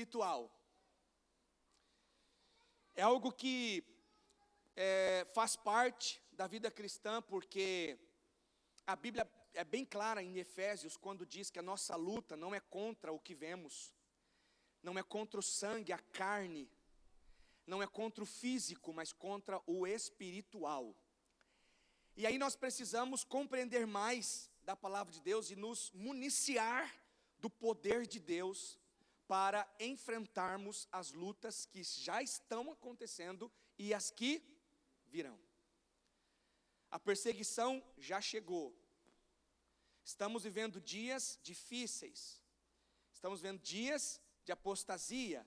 espiritual. É algo que faz parte da vida cristã, porque a Bíblia é bem clara em Efésios, quando diz que a nossa luta não é contra o que vemos, não é contra o sangue, a carne, não é contra o físico, mas contra o espiritual. E aí nós precisamos compreender mais da palavra de Deus e nos municiar do poder de Deus para enfrentarmos as lutas que já estão acontecendo e as que virão. A perseguição já chegou. Estamos vivendo dias difíceis. Estamos vivendo dias de apostasia.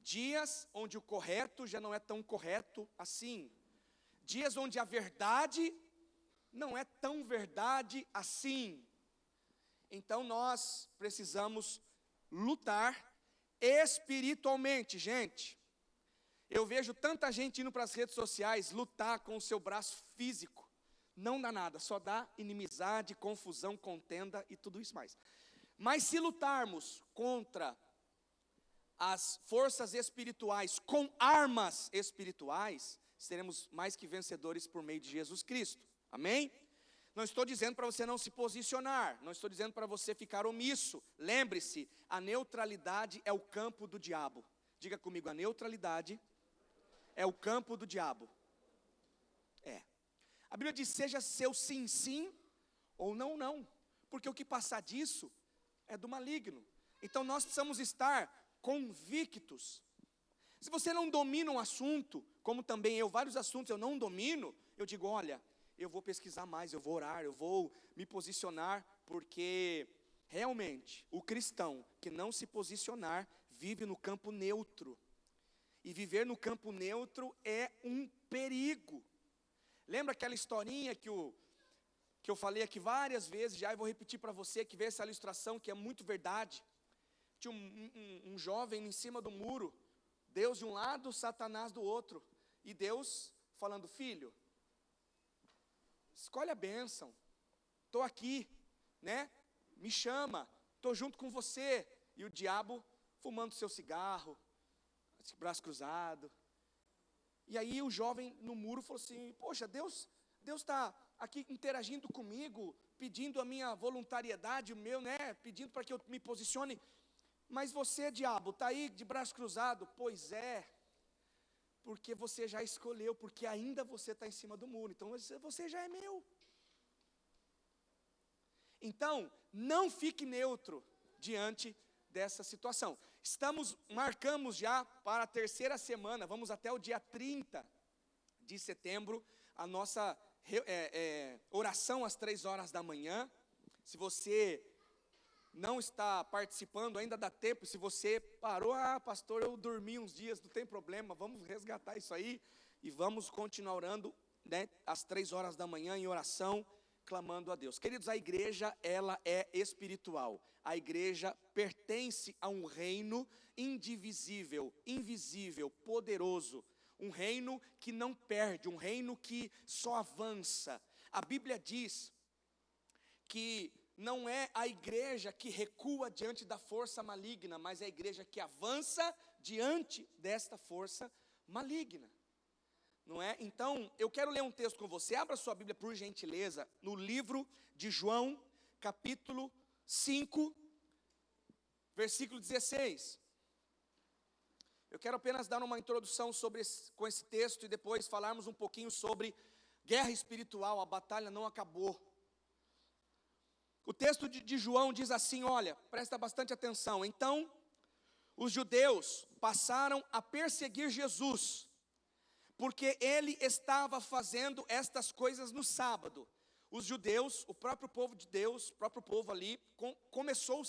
Dias onde o correto já não é tão correto assim. Dias onde a verdade não é tão verdade assim. Então nós precisamos lutar espiritualmente, gente. Eu vejo tanta gente indo para as redes sociais lutar com o seu braço físico. Não dá nada, só dá inimizade, confusão, contenda e tudo isso mais. Mas se lutarmos contra as forças espirituais com armas espirituais, seremos mais que vencedores por meio de Jesus Cristo. Amém? Não estou dizendo para você não se posicionar, não estou dizendo para você ficar omisso. Lembre-se, a neutralidade é o campo do diabo. Diga comigo, a neutralidade é o campo do diabo. A Bíblia diz, seja seu sim, sim, ou não, não. Porque o que passar disso é do maligno. Então nós precisamos estar convictos. Se você não domina um assunto, como também eu, vários assuntos eu não domino, eu digo, olha, eu vou pesquisar mais, eu vou orar, eu vou me posicionar, porque realmente o cristão que não se posicionar vive no campo neutro. E viver no campo neutro é um perigo. Lembra aquela historinha que eu falei aqui várias vezes já, e vou repetir para você, que veio essa ilustração que é muito verdade. Tinha um jovem em cima do muro, Deus de um lado, Satanás do outro. E Deus falando, filho, escolhe a bênção, estou aqui, né? Me chama, estou junto com você. E o diabo fumando seu cigarro, braço cruzado. E aí o jovem no muro falou assim, poxa, Deus está aqui interagindo comigo, pedindo a minha voluntariedade, o meu, né? Pedindo para que eu me posicione. Mas você, diabo, está aí de braço cruzado? Pois é, porque você já escolheu, porque ainda você está em cima do muro, então você já é meu. Então, não fique neutro diante dessa situação. Marcamos já para a terceira semana, vamos até o dia 30 de setembro, a nossa oração às 3 horas da manhã. Se você não está participando, ainda dá tempo. Se você parou, pastor, eu dormi uns dias, não tem problema, vamos resgatar isso aí e vamos continuar orando, né, às 3 horas da manhã em oração, clamando a Deus. Queridos, a igreja, ela é espiritual. A igreja pertence a um reino indivisível, invisível, poderoso. Um reino que não perde, um reino que só avança. A Bíblia diz que não é a igreja que recua diante da força maligna, mas é a igreja que avança diante desta força maligna. Não é? Então, eu quero ler um texto com você. Abra sua Bíblia, por gentileza, no livro de João, capítulo 5, versículo 16. Eu quero apenas dar uma introdução com esse texto e depois falarmos um pouquinho sobre guerra espiritual. A batalha não acabou. O texto de João diz assim, olha, presta bastante atenção. Então, os judeus passaram a perseguir Jesus, porque ele estava fazendo estas coisas no sábado. Os judeus, o próprio povo de Deus, o próprio povo ali, começou a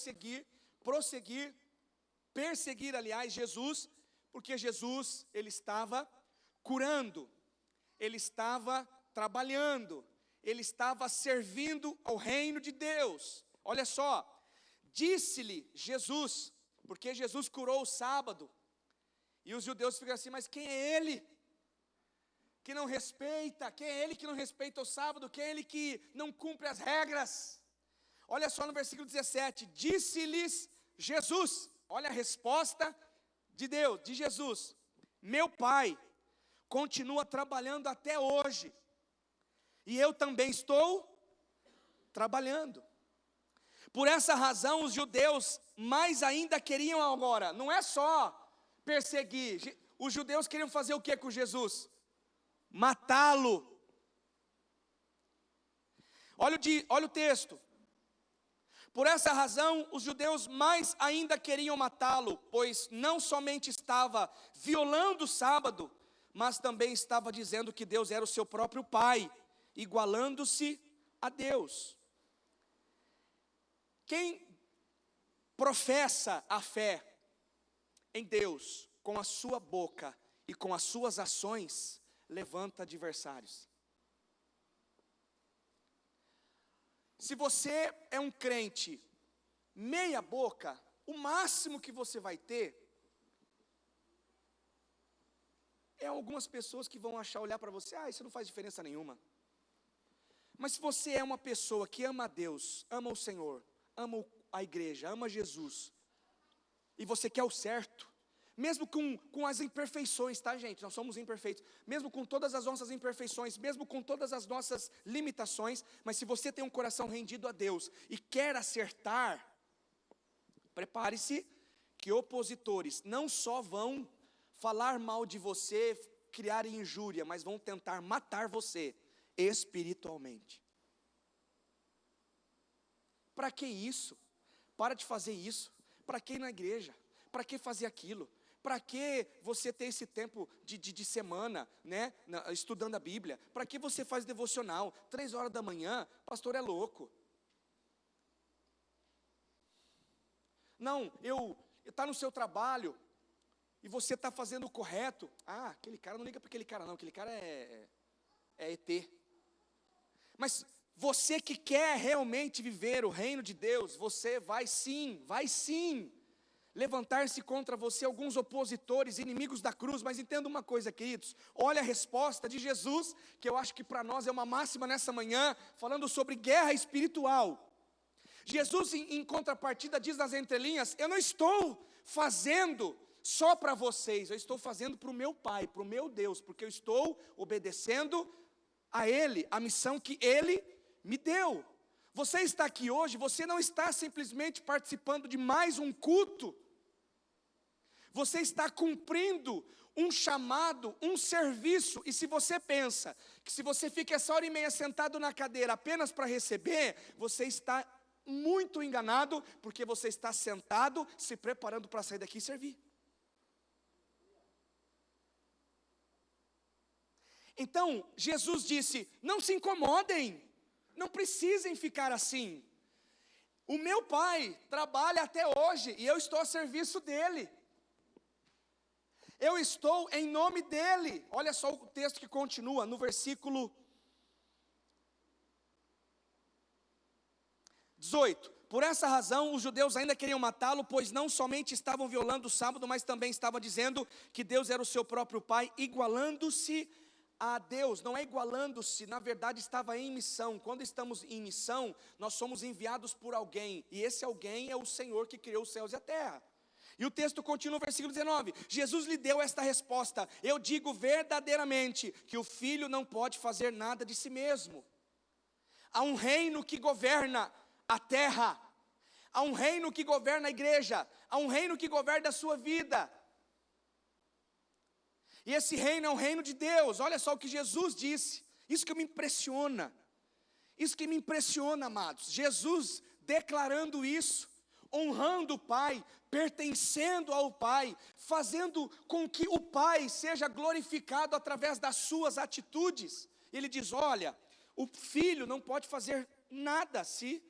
perseguir, aliás, Jesus, porque Jesus, ele estava curando, ele estava trabalhando, ele estava servindo ao reino de Deus. Olha só, disse-lhe Jesus, porque Jesus curou o sábado, e os judeus ficam assim, mas quem é ele? Que não respeita, quem é ele que não respeita o sábado, quem é ele que não cumpre as regras? Olha só no versículo 17, disse-lhes Jesus, Olha a resposta de Deus, de Jesus. Meu Pai continua trabalhando até hoje, e eu também estou trabalhando. Por essa razão, os judeus mais ainda queriam agora, não é só perseguir, os judeus queriam fazer o que com Jesus? Matá-lo. Olha o texto. Por essa razão, os judeus mais ainda queriam matá-lo, pois não somente estava violando o sábado, mas também estava dizendo que Deus era o seu próprio Pai, igualando-se a Deus. Quem professa a fé em Deus com a sua boca e com as suas ações, levanta adversários. Se você é um crente meia boca, o máximo que você vai ter é algumas pessoas que vão olhar para você, isso não faz diferença nenhuma. Mas se você é uma pessoa que ama a Deus, ama o Senhor, ama a igreja, ama Jesus, e você quer o certo, mesmo com as imperfeições, tá, gente? Nós somos imperfeitos. Mesmo com todas as nossas imperfeições, mesmo com todas as nossas limitações, mas se você tem um coração rendido a Deus e quer acertar, prepare-se que opositores não só vão falar mal de você, criar injúria, mas vão tentar matar você espiritualmente. Para que isso? Para de fazer isso. Para que ir na igreja? Para que fazer aquilo? Para que você ter esse tempo de semana, né, estudando a Bíblia? Para que você faz devocional? 3 horas da manhã, pastor é louco. Não, está no seu trabalho, e você está fazendo o correto. Aquele cara, não liga para aquele cara não, aquele cara é ET. Mas você que quer realmente viver o reino de Deus, você vai sim, levantar-se contra você alguns opositores, inimigos da cruz. Mas entenda uma coisa, queridos, olha a resposta de Jesus, que eu acho que para nós é uma máxima nessa manhã, falando sobre guerra espiritual. Jesus, em contrapartida, diz nas entrelinhas: eu não estou fazendo só para vocês, eu estou fazendo para o meu Pai, para o meu Deus, porque eu estou obedecendo a Ele, a missão que Ele me deu. Você está aqui hoje, você não está simplesmente participando de mais um culto, você está cumprindo um chamado, um serviço. E se você pensa que se você fica essa hora e meia sentado na cadeira apenas para receber, você está muito enganado, porque você está sentado, se preparando para sair daqui e servir. Então, Jesus disse: não se incomodem, não precisem ficar assim. O meu Pai trabalha até hoje, e eu estou a serviço dEle. Eu estou em nome dEle. Olha só o texto que continua, no versículo 18. Por essa razão, os judeus ainda queriam matá-lo, pois não somente estavam violando o sábado, mas também estavam dizendo que Deus era o seu próprio Pai, igualando-se a Deus. Não é igualando-se, na verdade estava em missão. Quando estamos em missão, nós somos enviados por alguém, e esse alguém é o Senhor que criou os céus e a terra. E o texto continua no versículo 19, Jesus lhe deu esta resposta: eu digo verdadeiramente que o filho não pode fazer nada de si mesmo. Há um reino que governa a terra, há um reino que governa a igreja, há um reino que governa a sua vida. E esse reino é um reino de Deus. Olha só o que Jesus disse. Isso que me impressiona. Isso que me impressiona, amados. Jesus declarando isso, honrando o Pai, pertencendo ao Pai, fazendo com que o Pai seja glorificado através das suas atitudes. Ele diz: olha, o filho não pode fazer nada se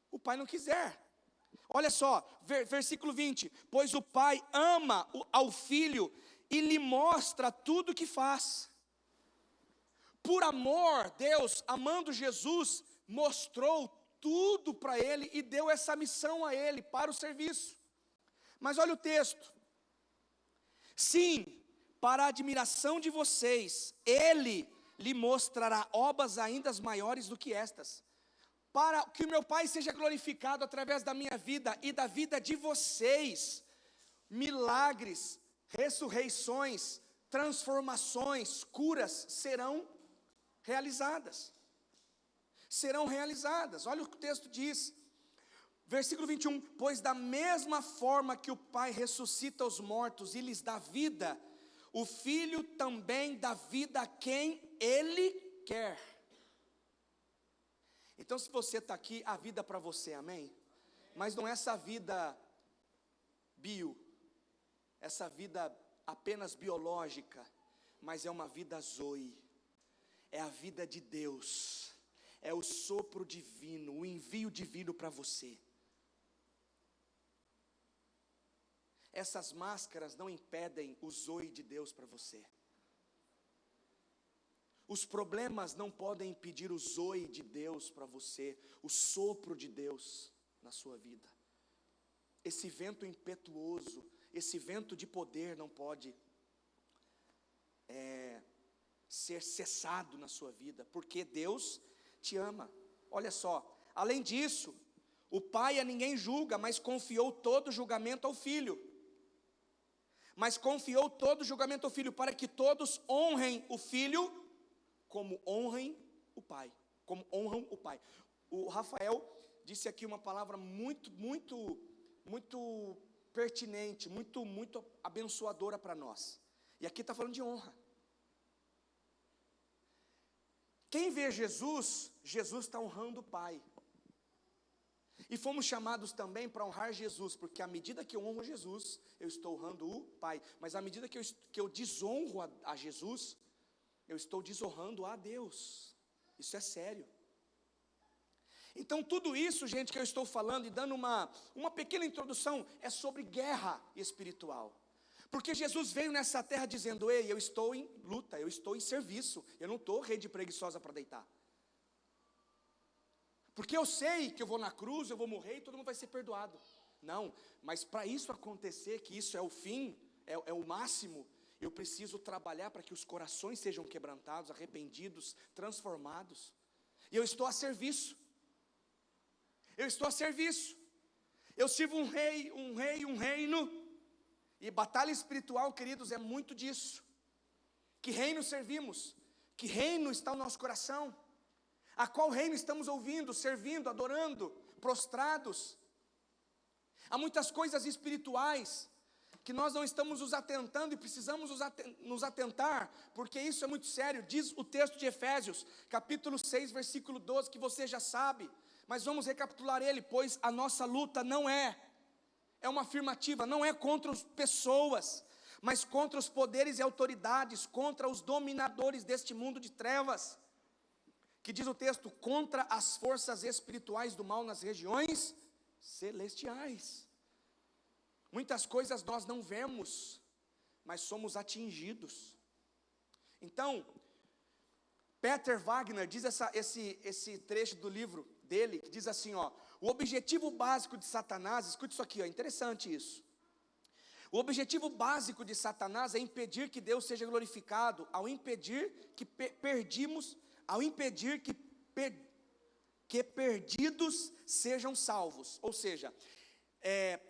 o Pai não quiser. Olha só, versículo 20: pois o Pai ama ao filho e lhe mostra tudo o que faz. Por amor, Deus, amando Jesus, mostrou tudo para ele e deu essa missão a ele para o serviço. Mas olha o texto: sim, para a admiração de vocês, ele lhe mostrará obras ainda maiores do que estas, para que o meu Pai seja glorificado através da minha vida e da vida de vocês. milagres, ressurreições, transformações, curas serão realizadas. Serão realizadas. Olha o que o texto diz. Versículo 21. Pois da mesma forma que o Pai ressuscita os mortos e lhes dá vida, o Filho também dá vida a quem Ele quer. Então, se você está aqui, a vida para você, amém? Mas não é essa vida essa vida apenas biológica, mas é uma vida zoe, é a vida de Deus, é o sopro divino, o envio divino para você. Essas máscaras não impedem o zoe de Deus para você. Os problemas não podem impedir o zoe de Deus para você, o sopro de Deus na sua vida. Esse vento impetuoso, esse vento de poder não pode ser cessado na sua vida, porque Deus te ama. Olha só, além disso, o Pai a ninguém julga, mas confiou todo o julgamento ao Filho. Para que todos honrem o Filho como honram o Pai. O Rafael disse aqui uma palavra muito pertinente, muito abençoadora para nós. E aqui está falando de honra. Quem vê Jesus, Jesus está honrando o Pai. E fomos chamados também para honrar Jesus, porque à medida que eu honro Jesus, eu estou honrando o Pai. Mas à medida que eu desonro a Jesus, eu estou desonrando a Deus. Isso é sério. Então tudo isso, gente, que eu estou falando e dando uma pequena introdução, é sobre guerra espiritual. Porque Jesus veio nessa terra dizendo: ei, eu estou em luta, eu estou em serviço, eu não estou rede preguiçosa para deitar. Porque eu sei que eu vou na cruz, eu vou morrer e todo mundo vai ser perdoado. Não, mas para isso acontecer, que isso é o fim, é o máximo, eu preciso trabalhar para que os corações sejam quebrantados, arrependidos, transformados. E eu estou a serviço. Eu sirvo um reino. E batalha espiritual, queridos, é muito disso. Que reino servimos? Que reino está o nosso coração? A qual reino estamos ouvindo, servindo, adorando, prostrados? Há muitas coisas espirituais que nós não estamos nos atentando e precisamos nos atentar, porque isso é muito sério. Diz o texto de Efésios, capítulo 6, versículo 12, que você já sabe, mas vamos recapitular ele: pois a nossa luta não é uma afirmativa, não é contra as pessoas, mas contra os poderes e autoridades, contra os dominadores deste mundo de trevas, que diz o texto, contra as forças espirituais do mal nas regiões celestiais. Muitas coisas nós não vemos, mas somos atingidos. Então, Peter Wagner diz esse trecho do livro dele, que diz assim, o objetivo básico de Satanás, escute isso aqui, interessante isso. O objetivo básico de Satanás é impedir que Deus seja glorificado, ao impedir que perdidos sejam salvos. Ou seja,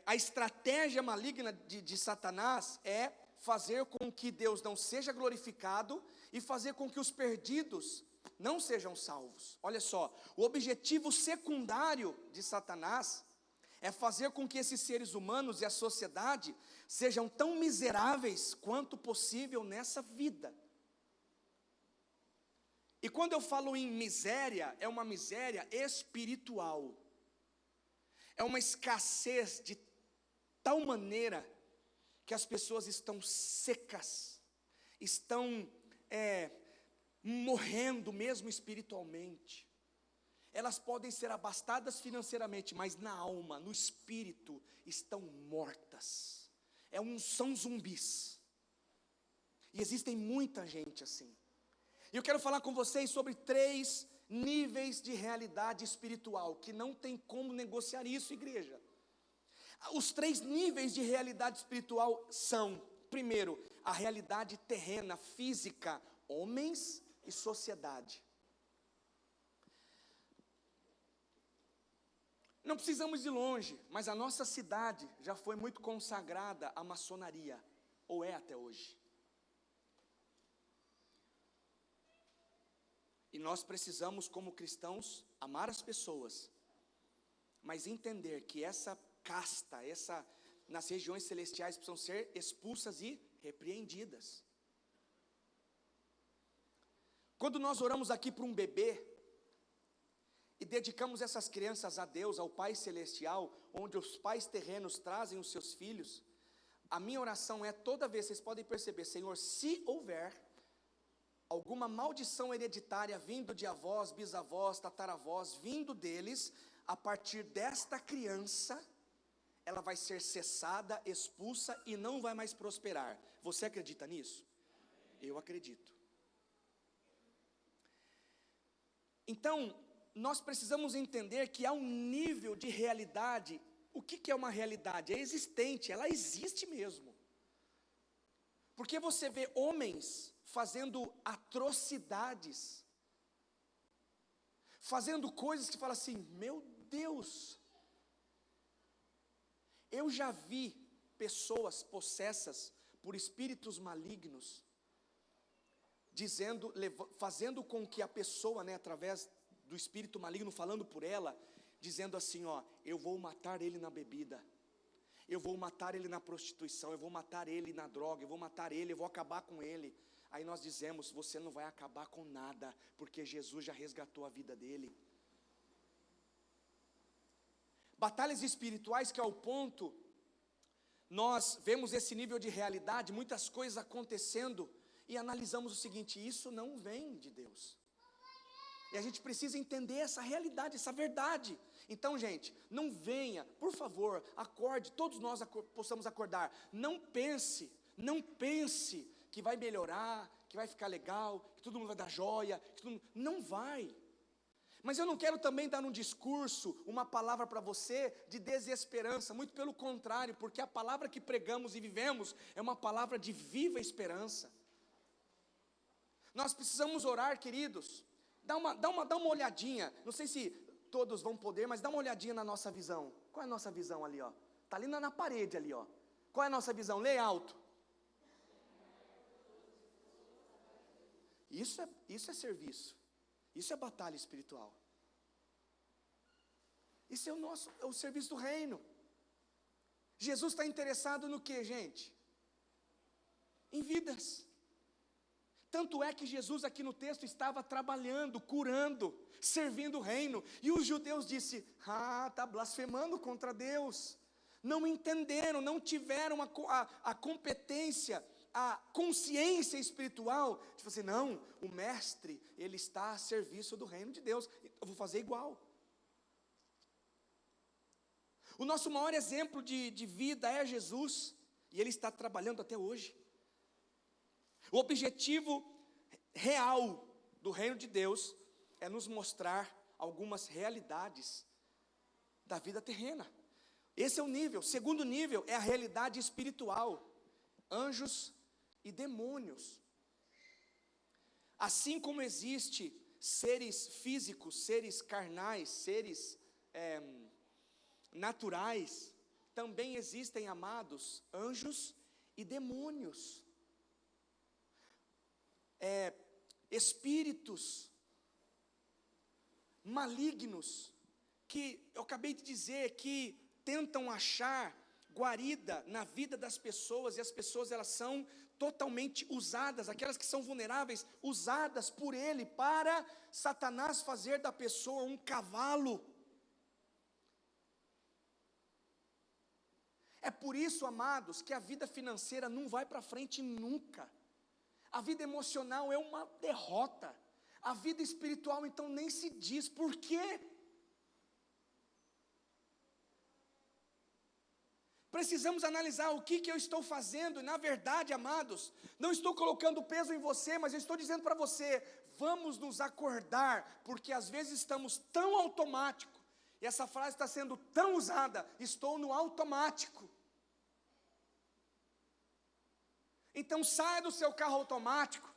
a estratégia maligna de Satanás é fazer com que Deus não seja glorificado e fazer com que os perdidos não sejam salvos. Olha só, o objetivo secundário de Satanás é fazer com que esses seres humanos e a sociedade sejam tão miseráveis quanto possível nessa vida. E quando eu falo em miséria, é uma miséria espiritual. É uma escassez de tal maneira que as pessoas estão secas, estão morrendo mesmo espiritualmente. Elas podem ser abastadas financeiramente, mas na alma, no espírito, estão mortas. São zumbis. E existem muita gente assim. E eu quero falar com vocês sobre 3 níveis de realidade espiritual, que não tem como negociar isso, igreja. Os 3 níveis de realidade espiritual são, primeiro, a realidade terrena, física, homens e sociedade. Não precisamos ir longe, mas a nossa cidade já foi muito consagrada à maçonaria, ou é até hoje. E nós precisamos, como cristãos, amar as pessoas, mas entender que essa casta, nas regiões celestiais precisam ser expulsas e repreendidas. Quando nós oramos aqui por um bebê, e dedicamos essas crianças a Deus, ao Pai Celestial, onde os pais terrenos trazem os seus filhos, a minha oração é, toda vez, vocês podem perceber, Senhor, se houver alguma maldição hereditária vindo de avós, bisavós, tataravós, vindo deles, a partir desta criança, ela vai ser cessada, expulsa e não vai mais prosperar. Você acredita nisso? Eu acredito. Então, nós precisamos entender que há um nível de realidade. O que é uma realidade? É existente, ela existe mesmo. Porque você vê homens fazendo atrocidades, fazendo coisas que fala assim, meu Deus. Eu já vi pessoas possessas por espíritos malignos, fazendo com que a pessoa, através do espírito maligno, falando por ela, dizendo assim, eu vou matar ele na bebida, eu vou matar ele na prostituição, eu vou matar ele na droga, eu vou matar ele, eu vou acabar com ele. Aí nós dizemos, você não vai acabar com nada, porque Jesus já resgatou a vida dele. Batalhas espirituais que ao ponto, nós vemos esse nível de realidade, muitas coisas acontecendo, e analisamos o seguinte, isso não vem de Deus. E a gente precisa entender essa realidade, essa verdade. Então, gente, não venha, por favor, acorde, todos nós possamos acordar. Não pense que vai melhorar, que vai ficar legal, que todo mundo vai dar joia, não vai. Mas eu não quero também dar um discurso, uma palavra para você de desesperança, muito pelo contrário, porque a palavra que pregamos e vivemos é uma palavra de viva esperança. Nós precisamos orar, queridos. Dá uma olhadinha, não sei se todos vão poder, mas dá uma olhadinha na nossa visão. Qual é a nossa visão ali, Está ali na parede ali, Qual é a nossa visão? Lê alto. Isso é serviço. Isso é batalha espiritual. Isso é o serviço do reino. Jesus está interessado no que, gente? Em vidas. Tanto é que Jesus aqui no texto estava trabalhando, curando, servindo o reino. E os judeus disseram, está blasfemando contra Deus. Não entenderam, não tiveram a competência, a consciência espiritual. Tipo assim, não, o mestre, ele está a serviço do reino de Deus. Eu vou fazer igual. O nosso maior exemplo de vida é Jesus. E ele está trabalhando até hoje. O objetivo real do reino de Deus é nos mostrar algumas realidades da vida terrena. Esse é o nível. Segundo nível é a realidade espiritual. Anjos e demônios. Assim como existe seres físicos, seres carnais, seres naturais, também existem, amados, anjos e demônios. Espíritos malignos, que eu acabei de dizer, que tentam achar guarida na vida das pessoas, e as pessoas elas são totalmente usadas, aquelas que são vulneráveis, usadas por ele, para Satanás fazer da pessoa um cavalo. É por isso, amados, que a vida financeira não vai para frente nunca. A vida emocional é uma derrota. A vida espiritual, então, nem se diz. Por quê? Precisamos analisar o que eu estou fazendo. E na verdade, amados, não estou colocando peso em você, mas eu estou dizendo para você, vamos nos acordar, porque às vezes estamos tão automático, e essa frase está sendo tão usada, estou no automático. Então saia do seu carro automático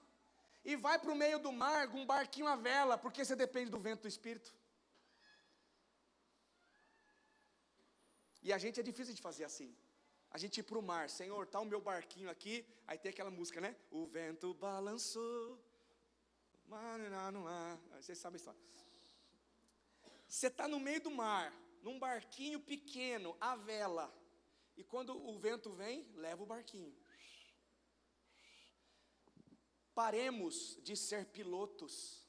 e vai para o meio do mar, um barquinho à vela, porque você depende do vento do Espírito. E a gente é difícil de fazer assim. A gente ir para o mar, Senhor, tá o meu barquinho aqui, aí tem aquela música, né? O vento balançou, no ar. Vocês sabem a história. Você está no meio do mar, num barquinho pequeno, à vela, e quando o vento vem, leva o barquinho. Paremos de ser pilotos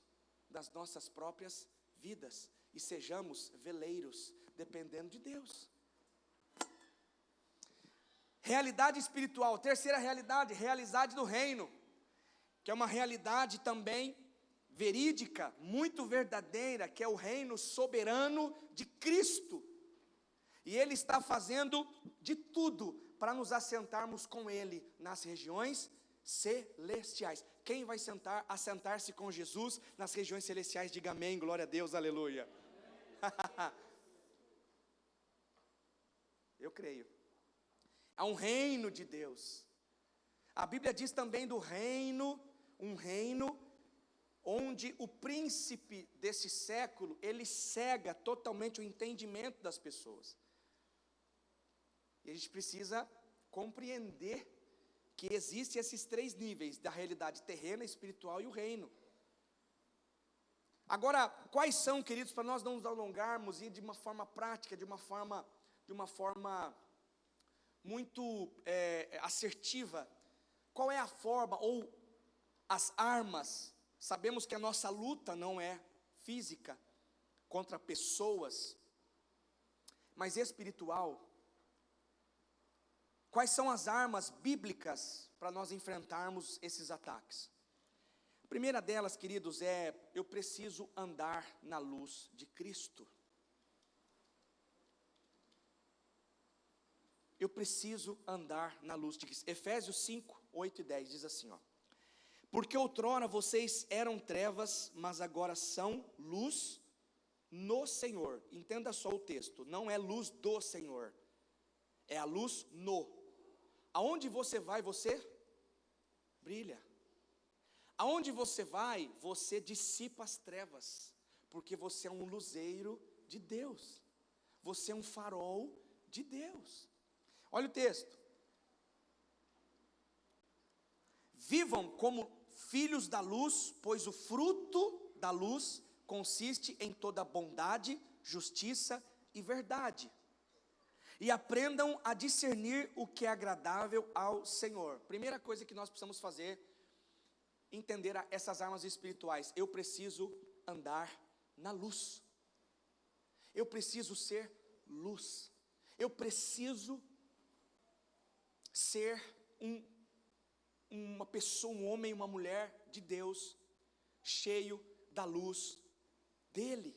das nossas próprias vidas e sejamos veleiros, dependendo de Deus. Realidade espiritual, terceira realidade do reino, que é uma realidade também verídica, muito verdadeira, que é o reino soberano de Cristo. E Ele está fazendo de tudo para nos assentarmos com Ele nas regiões celestiais. Quem vai assentar-se com Jesus nas regiões celestiais? Diga amém, glória a Deus, aleluia. Eu creio. Há um reino de Deus. A Bíblia diz também do reino, um reino onde o príncipe desse século, ele cega totalmente o entendimento das pessoas. E a gente precisa compreender que existem esses três níveis da realidade terrena, espiritual e o reino. Agora, quais são, queridos, para nós não nos alongarmos e de uma forma prática, de uma forma muito assertiva, qual é a forma ou as armas? Sabemos que a nossa luta não é física, contra pessoas, mas espiritual. Quais são as armas bíblicas para nós enfrentarmos esses ataques? A primeira delas, queridos, eu preciso andar na luz de Cristo. Eu preciso andar na luz de Cristo. Efésios 5, 8 e 10 diz assim, porque outrora vocês eram trevas, mas agora são luz no Senhor. Entenda só o texto, não é luz do Senhor, é a luz no. Aonde você vai, você brilha. Aonde você vai, você dissipa as trevas, porque você é um luzeiro de Deus, você é um farol de Deus. Olha o texto. Vivam como filhos da luz, pois o fruto da luz consiste em toda bondade, justiça e verdade. E aprendam a discernir o que é agradável ao Senhor. Primeira coisa que nós precisamos fazer, entender essas armas espirituais. Eu preciso andar na luz. Eu preciso ser luz. Eu preciso ser uma pessoa, um homem, uma mulher de Deus, cheio da luz dele.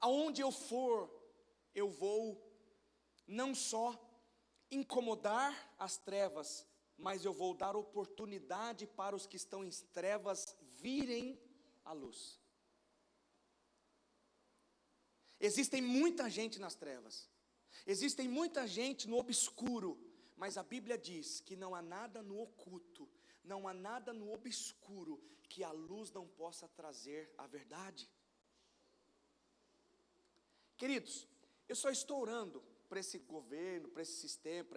Aonde eu for, eu vou não só incomodar as trevas, mas eu vou dar oportunidade para os que estão em trevas virem à luz. Existem muita gente nas trevas, existem muita gente no obscuro, mas a Bíblia diz que não há nada no oculto, não há nada no obscuro que a luz não possa trazer a verdade. Queridos, eu só estou orando para esse governo, para esse sistema,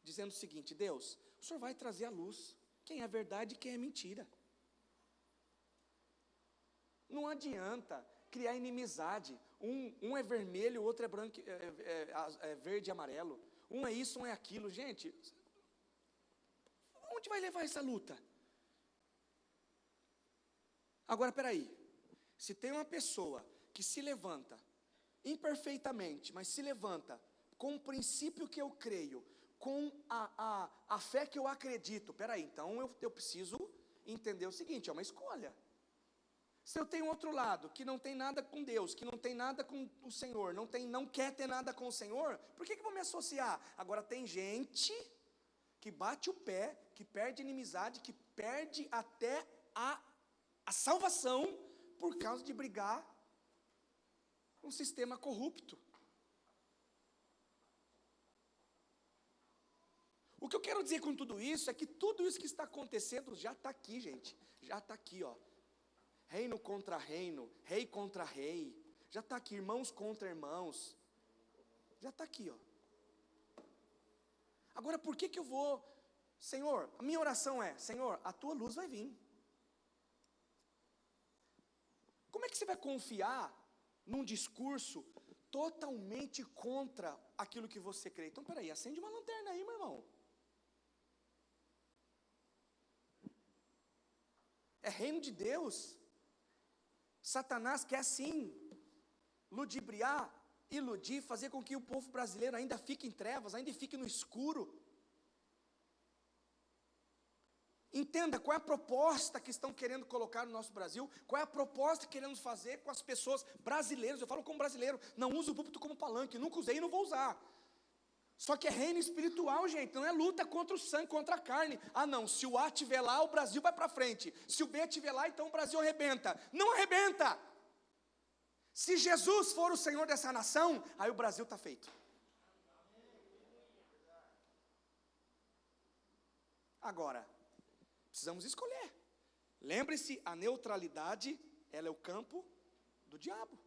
dizendo o seguinte: Deus, o Senhor vai trazer a luz, quem é verdade e quem é mentira. Não adianta criar inimizade, um é vermelho, o outro é branco, é verde e amarelo, um é isso, um é aquilo. Gente, onde vai levar essa luta? Agora, peraí, se tem uma pessoa que se levanta imperfeitamente, mas se levanta com o princípio que eu creio, com a fé que eu acredito, peraí, então eu preciso entender o seguinte, é uma escolha. Se eu tenho outro lado, que não tem nada com Deus, que não tem nada com o Senhor, não quer ter nada com o Senhor, por que eu vou me associar? Agora tem gente que bate o pé, que perde inimizade, que perde até a salvação, por causa de brigar um sistema corrupto. O que eu quero dizer com tudo isso é que tudo isso que está acontecendo já está aqui, gente, já está aqui, reino contra reino, rei contra rei, já está aqui, irmãos contra irmãos, Já está aqui, ó. Agora, por que eu vou... Senhor, a minha oração é, Senhor, a tua luz vai vir. Como é que você vai confiar num discurso totalmente contra aquilo que você crê? Então, peraí, acende uma lanterna aí, meu irmão. É reino de Deus. Satanás quer sim ludibriar, iludir, fazer com que o povo brasileiro ainda fique em trevas, ainda fique no escuro. Entenda qual é a proposta que estão querendo colocar no nosso Brasil, qual é a proposta que queremos fazer com as pessoas brasileiras. Eu falo como brasileiro, não uso o púlpito como palanque, nunca usei e não vou usar. Só que é reino espiritual, gente, não é luta contra o sangue, contra a carne. Ah não, se o A estiver lá, o Brasil vai para frente. Se o B estiver lá, então o Brasil arrebenta. Não arrebenta! Se Jesus for o Senhor dessa nação, aí o Brasil está feito. Agora, precisamos escolher. Lembre-se, a neutralidade, ela é o campo do diabo.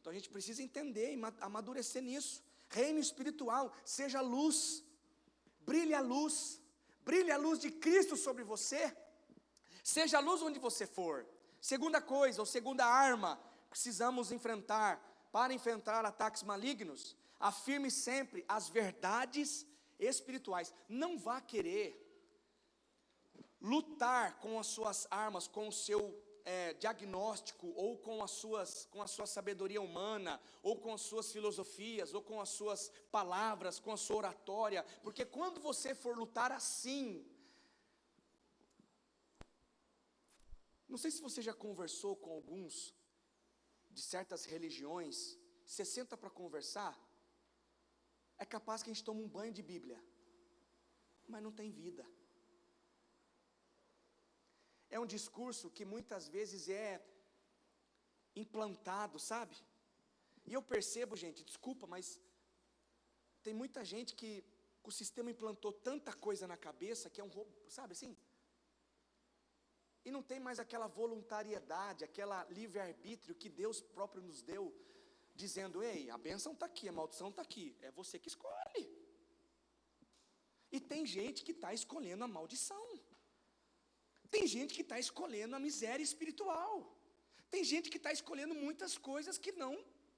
Então a gente precisa entender e amadurecer nisso. Reino espiritual, seja luz, brilhe a luz de Cristo sobre você, seja a luz onde você for. Segunda coisa, ou segunda arma, precisamos enfrentar, para enfrentar ataques malignos, afirme sempre as verdades espirituais. Não vá querer lutar com as suas armas, com o seu diagnóstico, ou com a sua sabedoria humana, ou com as suas filosofias, ou com as suas palavras, com a sua oratória, porque quando você for lutar assim, não sei se você já conversou com alguns de certas religiões, você senta para conversar, é capaz que a gente tome um banho de Bíblia, mas não tem vida. É um discurso que muitas vezes é implantado, sabe? E eu percebo, gente, desculpa, mas tem muita gente que o sistema implantou tanta coisa na cabeça que é um roubo, sabe assim? E não tem mais aquela voluntariedade, aquela livre-arbítrio que Deus próprio nos deu, dizendo, ei, a bênção está aqui, a maldição está aqui, é você que escolhe. E tem gente que está escolhendo a maldição. Tem gente que está escolhendo a miséria espiritual. Tem gente que está escolhendo muitas coisas que não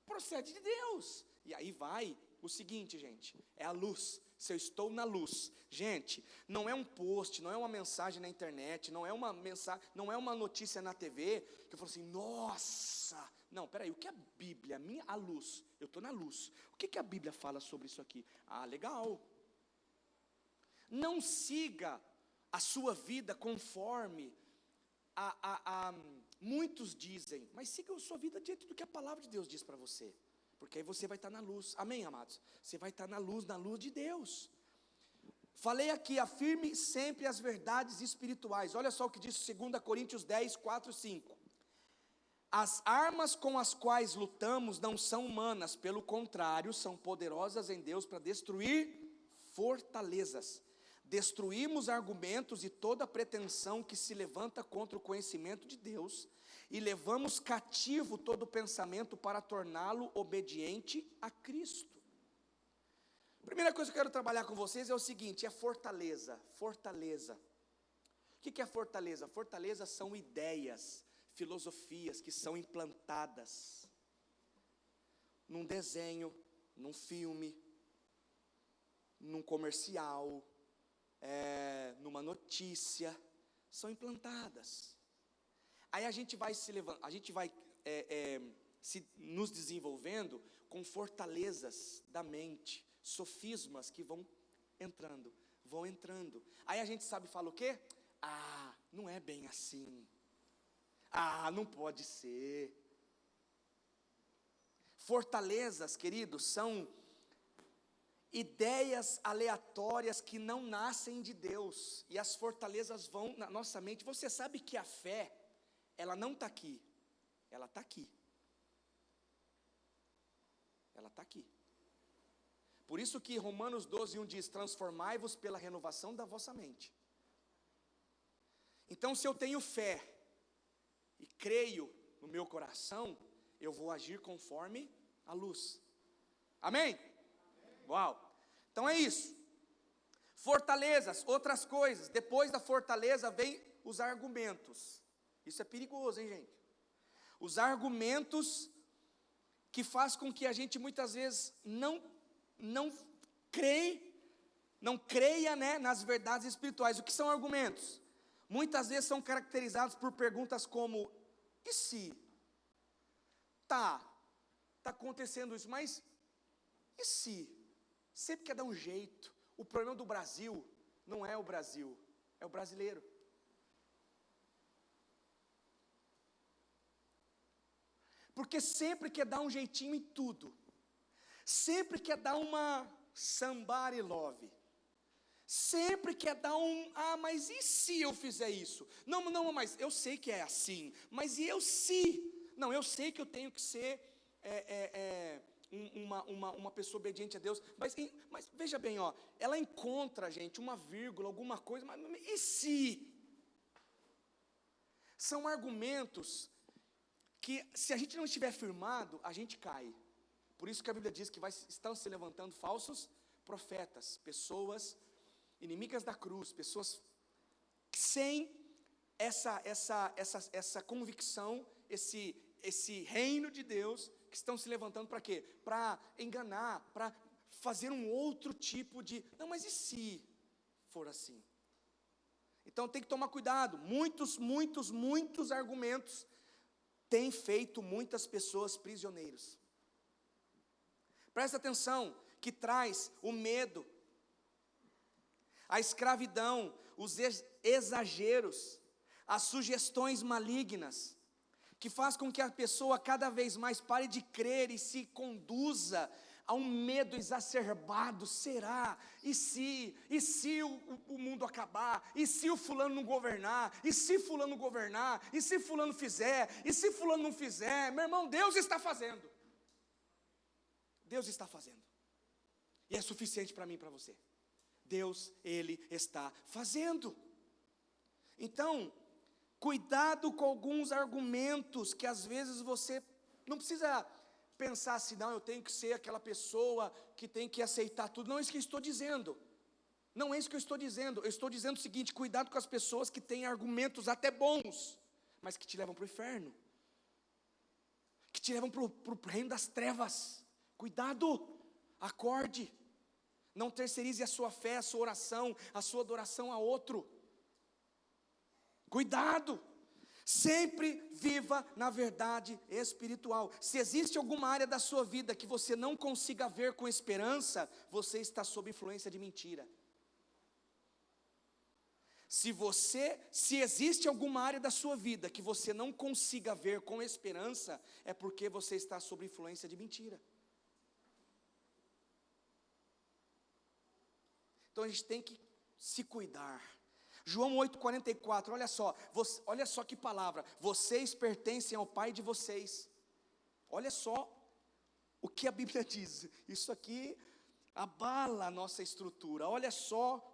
procedem de Deus. E aí vai o seguinte, gente, é a luz. Se eu estou na luz, gente, não é um post, não é uma mensagem na internet, não é uma mensagem, não é uma notícia na TV, que eu falo assim, nossa, não, peraí, o que é a Bíblia? A luz, eu estou na luz. O que a Bíblia fala sobre isso aqui? Ah, legal. Não siga a sua vida conforme muitos dizem, mas siga a sua vida diante do que a palavra de Deus diz para você, porque aí você vai estar na luz, amém, amados? Você vai estar na luz de Deus. Falei aqui, afirme sempre as verdades espirituais. Olha só o que diz 2 Coríntios 10, 4 e 5. As armas com as quais lutamos não são humanas, pelo contrário, são poderosas em Deus para destruir fortalezas. Destruímos argumentos e toda pretensão que se levanta contra o conhecimento de Deus, e levamos cativo todo pensamento para torná-lo obediente a Cristo. Primeira coisa que eu quero trabalhar com vocês é o seguinte, é fortaleza. Fortaleza. O que é fortaleza? Fortaleza são ideias, filosofias que são implantadas num desenho, num filme, num comercial, numa notícia, são implantadas. Aí a gente vai nos desenvolvendo com fortalezas da mente, sofismas que vão entrando. Aí a gente fala o quê? Ah, não é bem assim. Ah, não pode ser. Fortalezas, queridos, são ideias aleatórias que não nascem de Deus, e as fortalezas vão na nossa mente. Você sabe que a fé, ela não está aqui, ela está aqui. Ela está aqui. Por isso que Romanos 12, 1 diz, transformai-vos pela renovação da vossa mente. Então, se eu tenho fé, e creio no meu coração, eu vou agir conforme a luz. Amém? Uau! Então é isso. Fortalezas, outras coisas. Depois da fortaleza vem os argumentos. Isso é perigoso, hein, gente? Os argumentos que faz com que a gente muitas vezes não creia, né, nas verdades espirituais. O que são argumentos? Muitas vezes são caracterizados por perguntas como: e se? Tá acontecendo isso, mas e se? Sempre quer dar um jeito. O problema do Brasil não é o Brasil, é o brasileiro. Porque sempre quer dar um jeitinho em tudo. Sempre quer dar uma somebody love. Sempre quer dar mas e se eu fizer isso? Não, mas eu sei que é assim, mas e eu se? Não, eu sei que eu tenho que ser uma pessoa obediente a Deus, mas veja bem, ela encontra, gente, uma vírgula, alguma coisa, mas e se? São argumentos que, se a gente não estiver firmado, a gente cai. Por isso que a Bíblia diz que estão se levantando falsos profetas, pessoas inimigas da cruz, pessoas sem essa convicção, esse reino de Deus, que estão se levantando para quê? Para enganar, para fazer um outro tipo de... Não, mas e se for assim? Então tem que tomar cuidado. Muitos argumentos têm feito muitas pessoas prisioneiros. Presta atenção, que traz o medo, a escravidão, os exageros, as sugestões malignas, que faz com que a pessoa cada vez mais pare de crer e se conduza a um medo exacerbado. Será? E se o mundo acabar? E se o fulano não governar? E se fulano governar? E se fulano fizer? E se fulano não fizer? Meu irmão, Deus está fazendo. Deus está fazendo. E é suficiente para mim e para você. Deus, Ele está fazendo. Então, cuidado com alguns argumentos que às vezes você não precisa pensar assim: não, eu tenho que ser aquela pessoa que tem que aceitar tudo. Não é isso que eu estou dizendo. Não é isso que eu estou dizendo. Eu estou dizendo o seguinte: cuidado com as pessoas que têm argumentos até bons, mas que te levam para o inferno, que te levam para o reino das trevas. Cuidado, acorde. Não terceirize a sua fé, a sua oração, a sua adoração a outro. Cuidado. Sempre viva na verdade espiritual. Se existe alguma área da sua vida que você não consiga ver com esperança, você está sob influência de mentira. Se existe alguma área da sua vida que você não consiga ver com esperança, é porque você está sob influência de mentira. Então a gente tem que se cuidar. João 8,44, olha só que palavra: vocês pertencem ao Pai de vocês. Olha só o que a Bíblia diz. Isso aqui abala a nossa estrutura. Olha só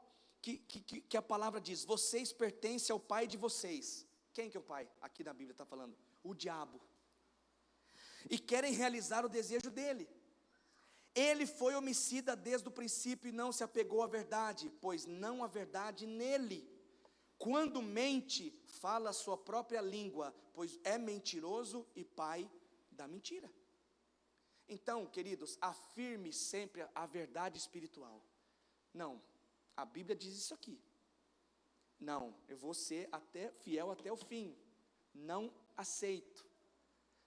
que a palavra diz: vocês pertencem ao Pai de vocês. Quem que é o Pai? Aqui na Bíblia está falando: o diabo. E querem realizar o desejo dele. Ele foi homicida desde o princípio e não se apegou à verdade, pois não há verdade nele. Quando mente, fala a sua própria língua, pois é mentiroso e pai da mentira. Então, queridos, afirme sempre a verdade espiritual. Não, a Bíblia diz isso aqui. Não, eu vou ser fiel até o fim. Não aceito.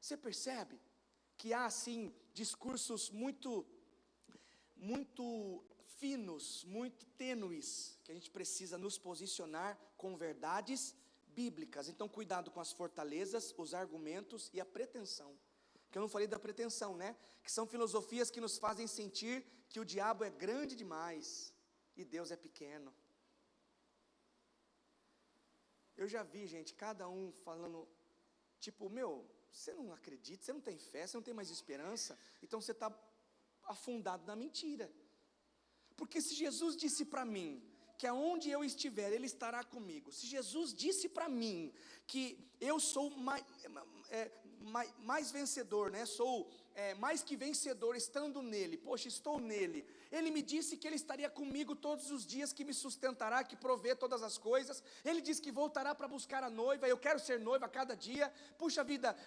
Você percebe que há assim discursos muito finos, muito tênues, que a gente precisa nos posicionar com verdades bíblicas. Então cuidado com as fortalezas, os argumentos e a pretensão. Que eu não falei da pretensão, né? Que são filosofias que nos fazem sentir que o diabo é grande demais e Deus é pequeno. Eu já vi, gente, cada um falando, tipo, você não acredita, você não tem fé, você não tem mais esperança, então você está afundado na mentira. Porque se Jesus disse para mim que aonde eu estiver, Ele estará comigo. Se Jesus disse para mim que eu sou mais vencedor, né? Sou mais que vencedor, estando nele. Poxa, estou nele. Ele me disse que ele estaria comigo todos os dias, que me sustentará, que provê todas as coisas. Ele disse que voltará para buscar a noiva. Eu quero ser noiva a cada dia. Puxa vida,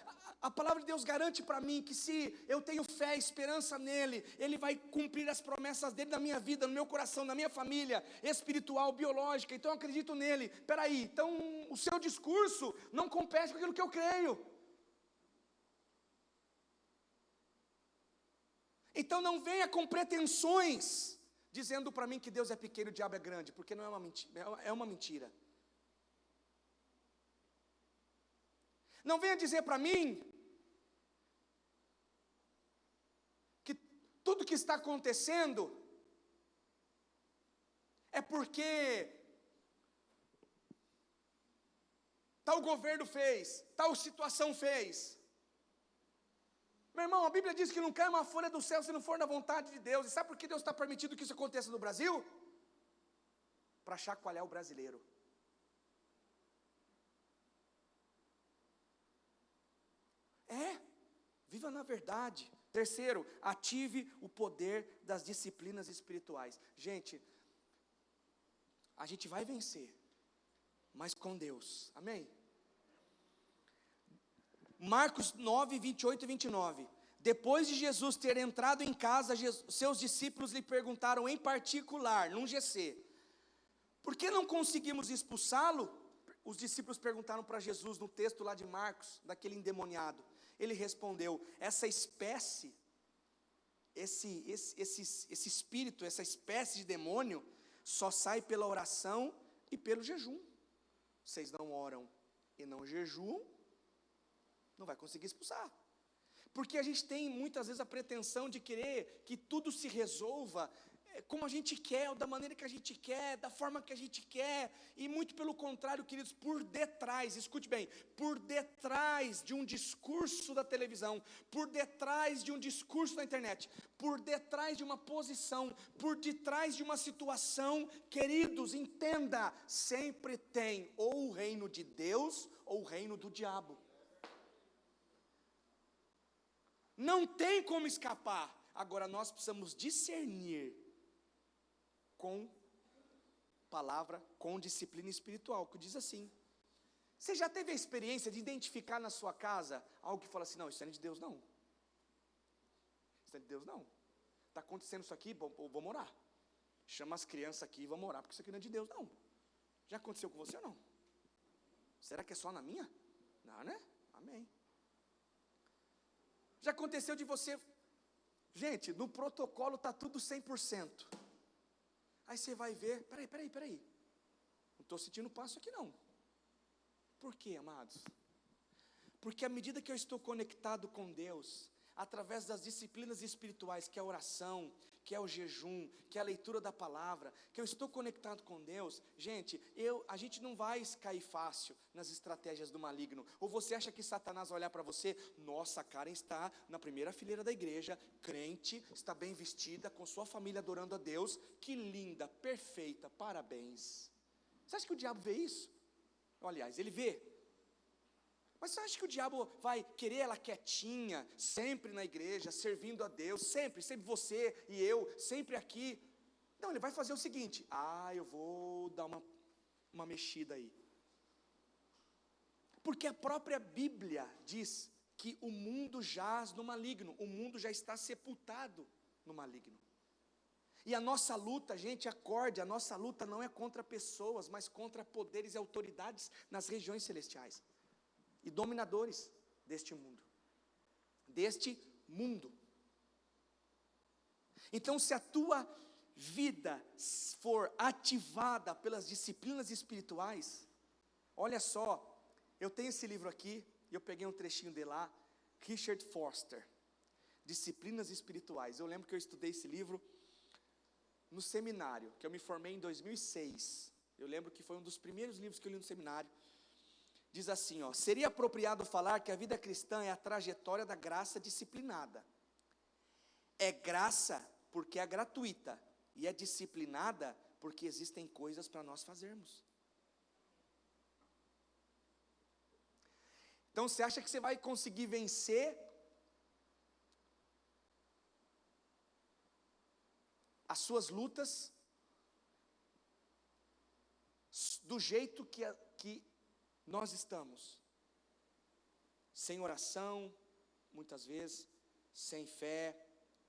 a palavra de Deus garante para mim que se eu tenho fé, esperança nele, ele vai cumprir as promessas dele na minha vida, no meu coração, na minha família, espiritual, biológica. Então eu acredito nele. Peraí, então o seu discurso não compete com aquilo que eu creio. Então não venha com pretensões, dizendo para mim que Deus é pequeno e o diabo é grande, porque não é uma mentira, é uma mentira. Não venha dizer para mim que tudo que está acontecendo é porque tal governo fez, tal situação fez. Meu irmão, a Bíblia diz que não cai uma folha do céu se não for da vontade de Deus. E sabe por que Deus está permitindo que isso aconteça no Brasil? Para chacoalhar o brasileiro. Viva na verdade. Terceiro, ative o poder das disciplinas espirituais. Gente, a gente vai vencer, mas com Deus. Amém? Marcos 9, 28 e 29. Depois de Jesus ter entrado em casa, seus discípulos lhe perguntaram em particular, num GC, por que não conseguimos expulsá-lo? Os discípulos perguntaram para Jesus no texto lá de Marcos, daquele endemoniado. Ele respondeu, essa espécie, esse espírito, essa espécie de demônio, só sai pela oração e pelo jejum. Vocês não oram e não jejuam, não vai conseguir expulsar. Porque a gente tem muitas vezes a pretensão de querer que tudo se resolva como a gente quer, ou da maneira que a gente quer, da forma que a gente quer, e muito pelo contrário, queridos, por detrás, escute bem, por detrás de um discurso da televisão, por detrás de um discurso da internet, por detrás de uma posição, por detrás de uma situação, queridos, entenda, sempre tem ou o reino de Deus, ou o reino do diabo. Não tem como escapar. Agora nós precisamos discernir com palavra, com disciplina espiritual, que diz assim. Você já teve a experiência de identificar na sua casa algo que fala assim, não, isso não é de Deus não. Isso não é de Deus não. Está acontecendo isso aqui, vamos orar. Chama as crianças aqui e vamos orar, porque isso aqui não é de Deus não. Já aconteceu com você ou não? Será que é só na minha? Não, né? Amém. Já aconteceu de você, gente, no protocolo está tudo 100%. Aí você vai ver, peraí, não estou sentindo passo aqui não. Por quê, amados? Porque à medida que eu estou conectado com Deus, através das disciplinas espirituais, que é a oração, que é o jejum, que é a leitura da palavra, que eu estou conectado com Deus, gente, a gente não vai cair fácil nas estratégias do maligno. Ou você acha que Satanás vai olhar para você, nossa, a Karen está na primeira fileira da igreja, crente, está bem vestida, com sua família adorando a Deus, que linda, perfeita, parabéns. Você acha que o diabo vê isso? Aliás, ele vê. Mas você acha que o diabo vai querer ela quietinha, sempre na igreja, servindo a Deus, sempre você e eu, sempre aqui? Não, ele vai fazer o seguinte, eu vou dar uma mexida aí. Porque a própria Bíblia diz que o mundo jaz no maligno, o mundo já está sepultado no maligno. E a nossa luta, gente, acorde, a nossa luta não é contra pessoas, mas contra poderes e autoridades nas regiões celestiais. E dominadores deste mundo. Então, se a tua vida for ativada pelas disciplinas espirituais, olha só, eu tenho esse livro aqui, e eu peguei um trechinho de lá, Richard Foster, Disciplinas Espirituais. Eu lembro que eu estudei esse livro no seminário, que eu me formei em 2006, eu lembro que foi um dos primeiros livros que eu li no seminário. Diz assim, seria apropriado falar que a vida cristã é a trajetória da graça disciplinada. É graça porque é gratuita, e é disciplinada porque existem coisas para nós fazermos. Então você acha que você vai conseguir vencer as suas lutas do jeito que nós estamos, sem oração, muitas vezes, sem fé,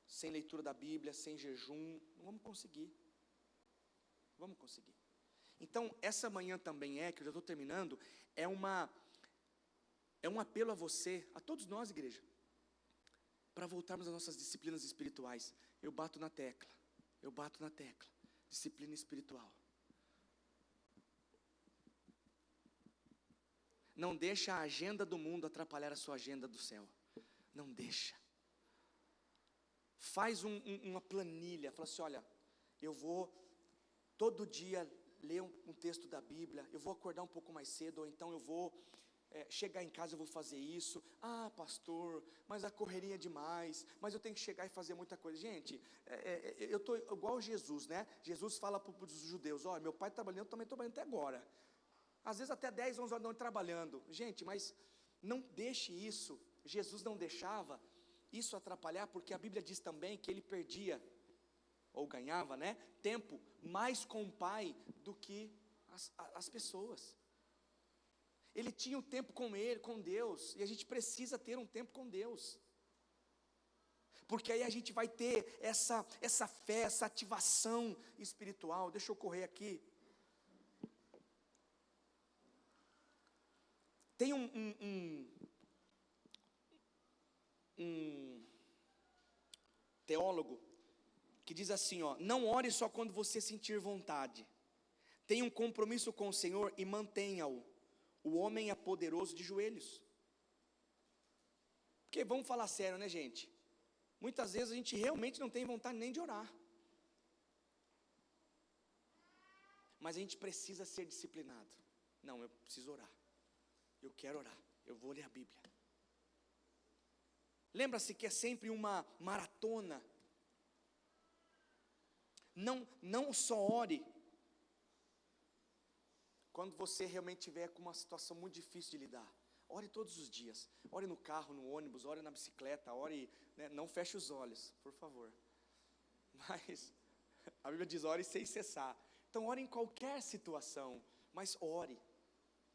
sem leitura da Bíblia, sem jejum, não vamos conseguir. Vamos conseguir. Então, essa manhã também que eu já estou terminando, é um apelo a você, a todos nós, igreja, para voltarmos às nossas disciplinas espirituais. Eu bato na tecla, disciplina espiritual. Não deixa a agenda do mundo atrapalhar a sua agenda do céu. Não deixa. Faz uma planilha, fala assim, olha, eu vou todo dia ler um texto da Bíblia, eu vou acordar um pouco mais cedo, ou então eu vou chegar em casa, eu vou fazer isso. Ah, pastor, mas a correria é demais, mas eu tenho que chegar e fazer muita coisa. Gente, eu estou igual Jesus, né? Jesus fala para os judeus, olha, meu pai trabalhando, eu também estou trabalhando até agora. Às vezes até 10, 11 horas da noite trabalhando. Gente, mas não deixe isso. Jesus não deixava isso atrapalhar, porque a Bíblia diz também que ele perdia, ou ganhava, né, tempo mais com o Pai do que as pessoas. Ele tinha um tempo com ele, com Deus, e a gente precisa ter um tempo com Deus. Porque aí a gente vai ter essa fé, essa ativação espiritual. Deixa eu correr aqui. Tem um teólogo que diz assim, não ore só quando você sentir vontade. Tenha um compromisso com o Senhor e mantenha-o. O homem é poderoso de joelhos. Porque vamos falar sério, né, gente? Muitas vezes a gente realmente não tem vontade nem de orar. Mas a gente precisa ser disciplinado. Não, eu preciso orar. Eu quero orar, eu vou ler a Bíblia. Lembra-se que é sempre uma maratona. Não só ore quando você realmente estiver com uma situação muito difícil de lidar. Ore todos os dias. Ore no carro, no ônibus, ore na bicicleta, ore, né, não feche os olhos, por favor. Mas a Bíblia diz, ore sem cessar. Então ore em qualquer situação, mas ore.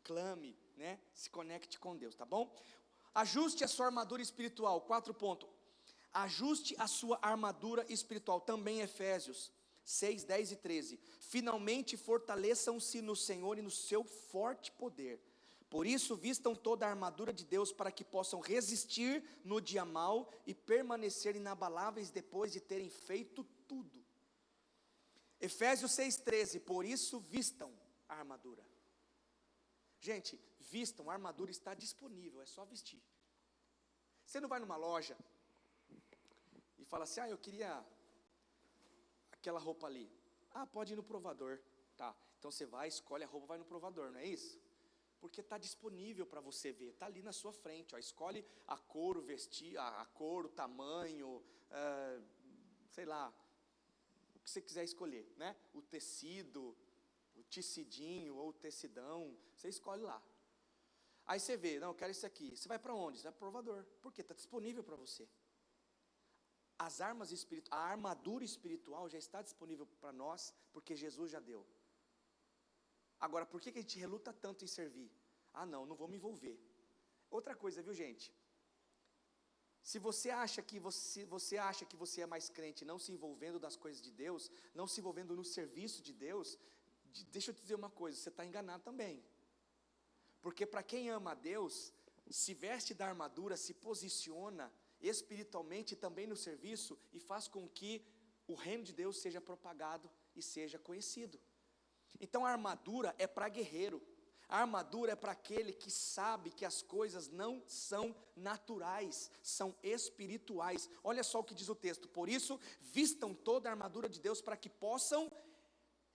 Clame, né? Se conecte com Deus, tá bom? Ajuste a sua armadura espiritual, 4 pontos. Ajuste a sua armadura espiritual, também Efésios 6, 10 e 13. Finalmente fortaleçam-se no Senhor e no seu forte poder. Por isso vistam toda a armadura de Deus para que possam resistir no dia mau e permanecer inabaláveis depois de terem feito tudo. Efésios 6, 13. Por isso vistam a armadura. Gente, vistam, a armadura está disponível, é só vestir. Você não vai numa loja e fala assim, eu queria aquela roupa ali. Pode ir no provador, tá? Então você vai, escolhe a roupa, vai no provador, não é isso? Porque está disponível para você ver, está ali na sua frente, escolhe a cor, o vestir, a cor, o tamanho, sei lá, o que você quiser escolher, né? O tecido, o tecidinho ou o tecidão, você escolhe lá. Aí você vê, não, eu quero esse aqui. Você vai para onde? Você vai para o provador. Por quê? Está disponível para você. A armadura espiritual já está disponível para nós, porque Jesus já deu. Agora, por que a gente reluta tanto em servir? Não vou me envolver. Outra coisa, viu, gente? Se você acha que você é mais crente não se envolvendo das coisas de Deus, não se envolvendo no serviço de Deus, deixa eu te dizer uma coisa, você está enganado também. Porque para quem ama a Deus, se veste da armadura, se posiciona espiritualmente também no serviço e faz com que o reino de Deus seja propagado e seja conhecido. Então a armadura é para guerreiro. A armadura é para aquele que sabe que as coisas não são naturais, são espirituais. Olha só o que diz o texto. Por isso, vistam toda a armadura de Deus para que possam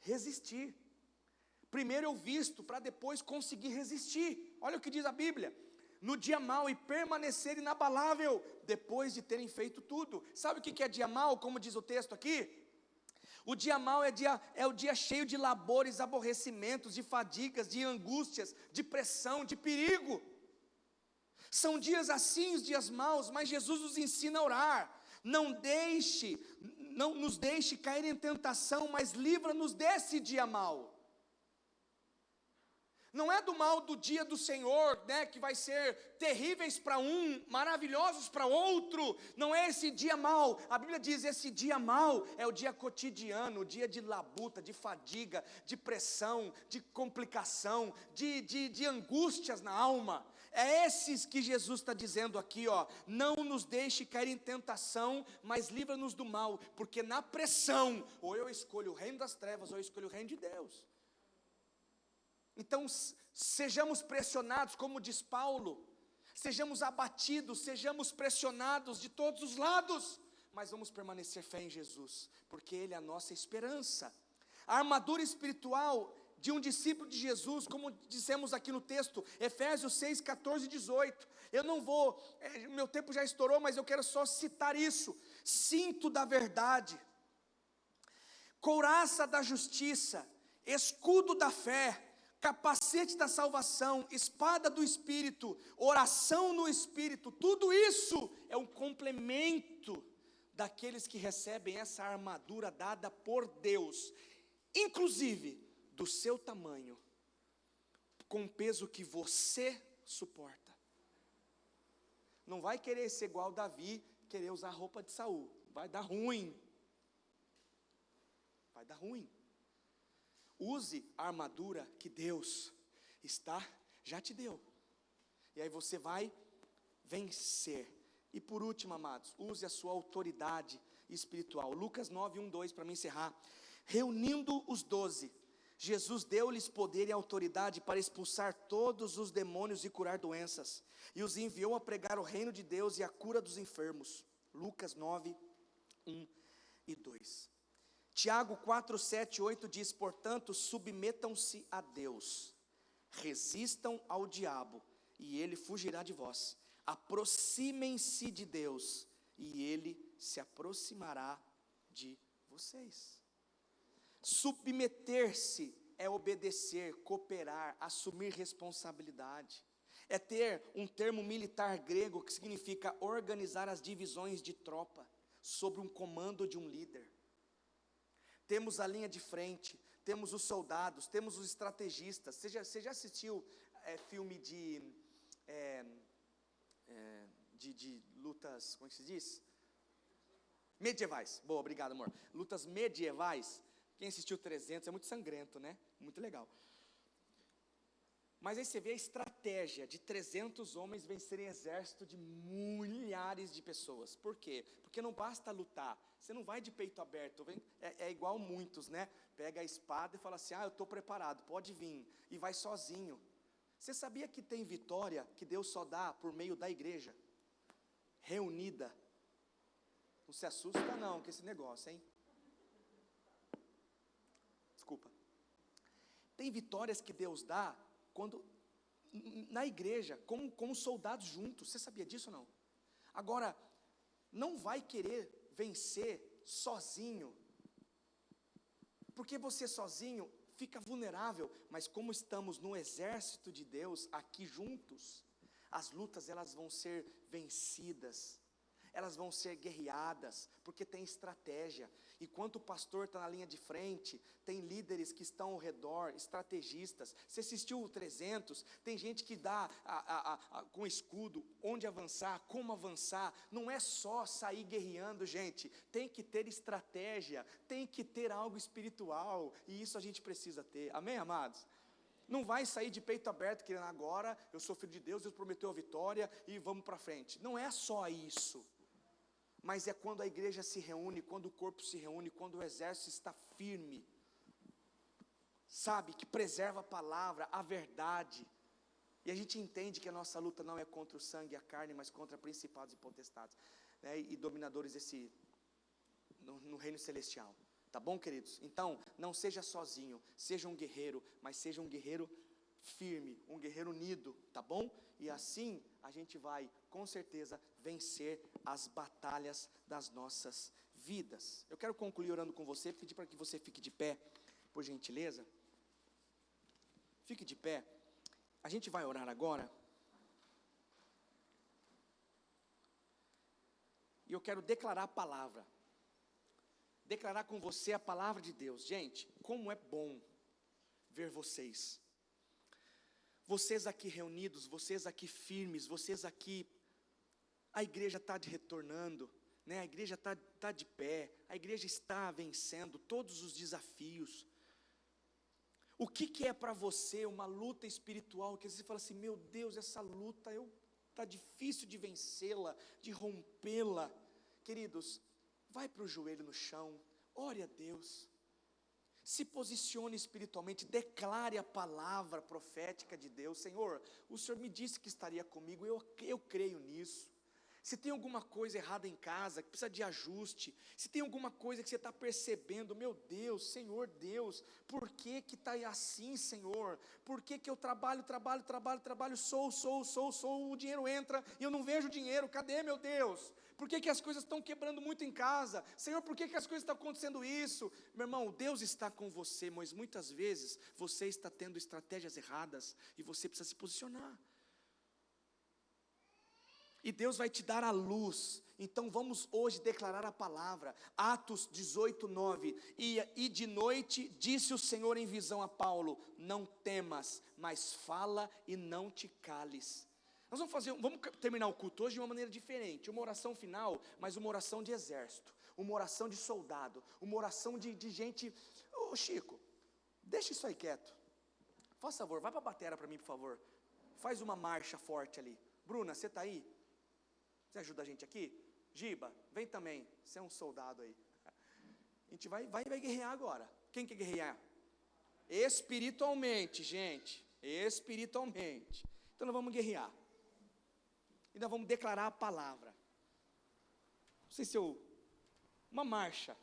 resistir. Primeiro eu visto para depois conseguir resistir. Olha o que diz a Bíblia. No dia mau e permanecer inabalável depois de terem feito tudo. Sabe o que é dia mau, como diz o texto aqui? O dia mau é o dia cheio de labores, aborrecimentos, de fadigas, de angústias, de pressão, de perigo. São dias assim, os dias maus, mas Jesus nos ensina a orar. Não deixe não nos deixe cair em tentação, mas livra-nos desse dia mau. Não é do mal do dia do Senhor, né, que vai ser terríveis para um, maravilhosos para outro. Não é esse dia mau. A Bíblia diz, esse dia mau é o dia cotidiano, o dia de labuta, de fadiga, de pressão, de complicação, de angústias na alma. É esses que Jesus está dizendo aqui, ó, não nos deixe cair em tentação, mas livra-nos do mal, porque na pressão, ou eu escolho o reino das trevas, ou eu escolho o reino de Deus. Então, sejamos pressionados, como diz Paulo, sejamos abatidos, sejamos pressionados de todos os lados, mas vamos permanecer fé em Jesus, porque Ele é a nossa esperança. A armadura espiritual de um discípulo de Jesus, como dissemos aqui no texto, Efésios 6, 14 e 18, eu não vou, meu tempo já estourou, mas eu quero só citar isso: cinto da verdade, couraça da justiça, escudo da fé, capacete da salvação, espada do Espírito, oração no Espírito. Tudo isso é um complemento daqueles que recebem essa armadura dada por Deus, inclusive do seu tamanho, com o peso que você suporta. Não vai querer ser igual Davi, querer usar a roupa de Saul, vai dar ruim. Vai dar ruim. Use a armadura que Deus já te deu. E aí você vai vencer. E por último, amados, use a sua autoridade espiritual. Lucas 9, 1, 2, para me encerrar. Reunindo os 12, Jesus deu-lhes poder e autoridade para expulsar todos os demônios e curar doenças. E os enviou a pregar o reino de Deus e a cura dos enfermos. Lucas 9, 1 e 2. Tiago 4, 7, 8 diz, portanto, submetam-se a Deus, resistam ao diabo, e ele fugirá de vós. Aproximem-se de Deus, e ele se aproximará de vocês. Submeter-se é obedecer, cooperar, assumir responsabilidade. É ter um termo militar grego que significa organizar as divisões de tropa, sob um comando de um líder. Temos a linha de frente, temos os soldados, temos os estrategistas. Você já assistiu filme de lutas, como é que se diz? Medievais. Boa, obrigado, amor. Lutas medievais. Quem assistiu 300 é muito sangrento, né? Muito legal. Mas aí você vê a estratégia de 300 homens vencerem exército de milhares de pessoas. Por quê? Porque não basta lutar. Você não vai de peito aberto. É igual muitos, né? Pega a espada e fala assim, eu estou preparado, pode vir. E vai sozinho. Você sabia que tem vitória que Deus só dá por meio da igreja? Reunida. Não se assusta não com esse negócio, hein? Desculpa. Tem vitórias que Deus dá quando na igreja, como soldados juntos. Você sabia disso ou não? Agora, não vai querer vencer sozinho, porque você sozinho fica vulnerável, mas como estamos no exército de Deus, aqui juntos, as lutas elas vão ser vencidas, elas vão ser guerreadas, porque tem estratégia. E quando o pastor está na linha de frente, tem líderes que estão ao redor, estrategistas. Você assistiu o 300, tem gente que dá com escudo, onde avançar, como avançar. Não é só sair guerreando, gente, tem que ter estratégia, tem que ter algo espiritual, e isso a gente precisa ter, amém, amados? Não vai sair de peito aberto, querendo agora, eu sou filho de Deus, Deus prometeu a vitória, e vamos para frente. Não é só isso. Mas é quando a igreja se reúne, quando o corpo se reúne, quando o exército está firme, sabe, que preserva a palavra, a verdade, e a gente entende que a nossa luta não é contra o sangue e a carne, mas contra principados e potestades, né, e dominadores no reino celestial, tá bom, queridos? Então, não seja sozinho, seja um guerreiro, mas seja um guerreiro firme, um guerreiro unido, tá bom? E assim a gente vai, com certeza, vencer as batalhas das nossas vidas. Eu quero concluir orando com você, pedir para que você fique de pé, por gentileza. Fique de pé. A gente vai orar agora. E eu quero declarar a palavra. declarar com você a palavra de Deus. Gente, como é bom ver vocês. Vocês aqui reunidos, vocês aqui firmes, vocês aqui, a igreja está retornando, né? A igreja está de pé, a igreja está vencendo todos os desafios. O que é para você uma luta espiritual, que você fala assim, meu Deus, essa luta, está difícil de vencê-la, de rompê-la. Queridos, vai para o joelho no chão, ore a Deus, se posicione espiritualmente, declare a palavra profética de Deus. Senhor, o Senhor me disse que estaria comigo, eu creio nisso. Se tem alguma coisa errada em casa, que precisa de ajuste, se tem alguma coisa que você está percebendo, meu Deus, Senhor Deus, por que está assim, Senhor? Por que eu trabalho, sou, o dinheiro entra e eu não vejo o dinheiro, cadê, meu Deus? Por que as coisas estão quebrando muito em casa? Senhor, por que as coisas estão acontecendo isso? Meu irmão, Deus está com você, mas muitas vezes você está tendo estratégias erradas e você precisa se posicionar. E Deus vai te dar a luz. Então vamos hoje declarar a palavra. Atos 18, 9. E de noite disse o Senhor em visão a Paulo: não temas, mas fala e não te cales. Nós vamos terminar o culto hoje de uma maneira diferente. Uma oração final, mas uma oração de exército, uma oração de soldado, uma oração de gente. Ô Chico, deixa isso aí quieto. Faz favor, vai para a batera para mim, por favor. Faz uma marcha forte ali. Bruna, você está aí? Você ajuda a gente aqui? Giba, vem também, você é um soldado aí. A gente vai guerrear agora. Quem quer guerrear? Espiritualmente, gente, espiritualmente. Então nós vamos guerrear. E nós vamos declarar a palavra. Não sei se uma marcha,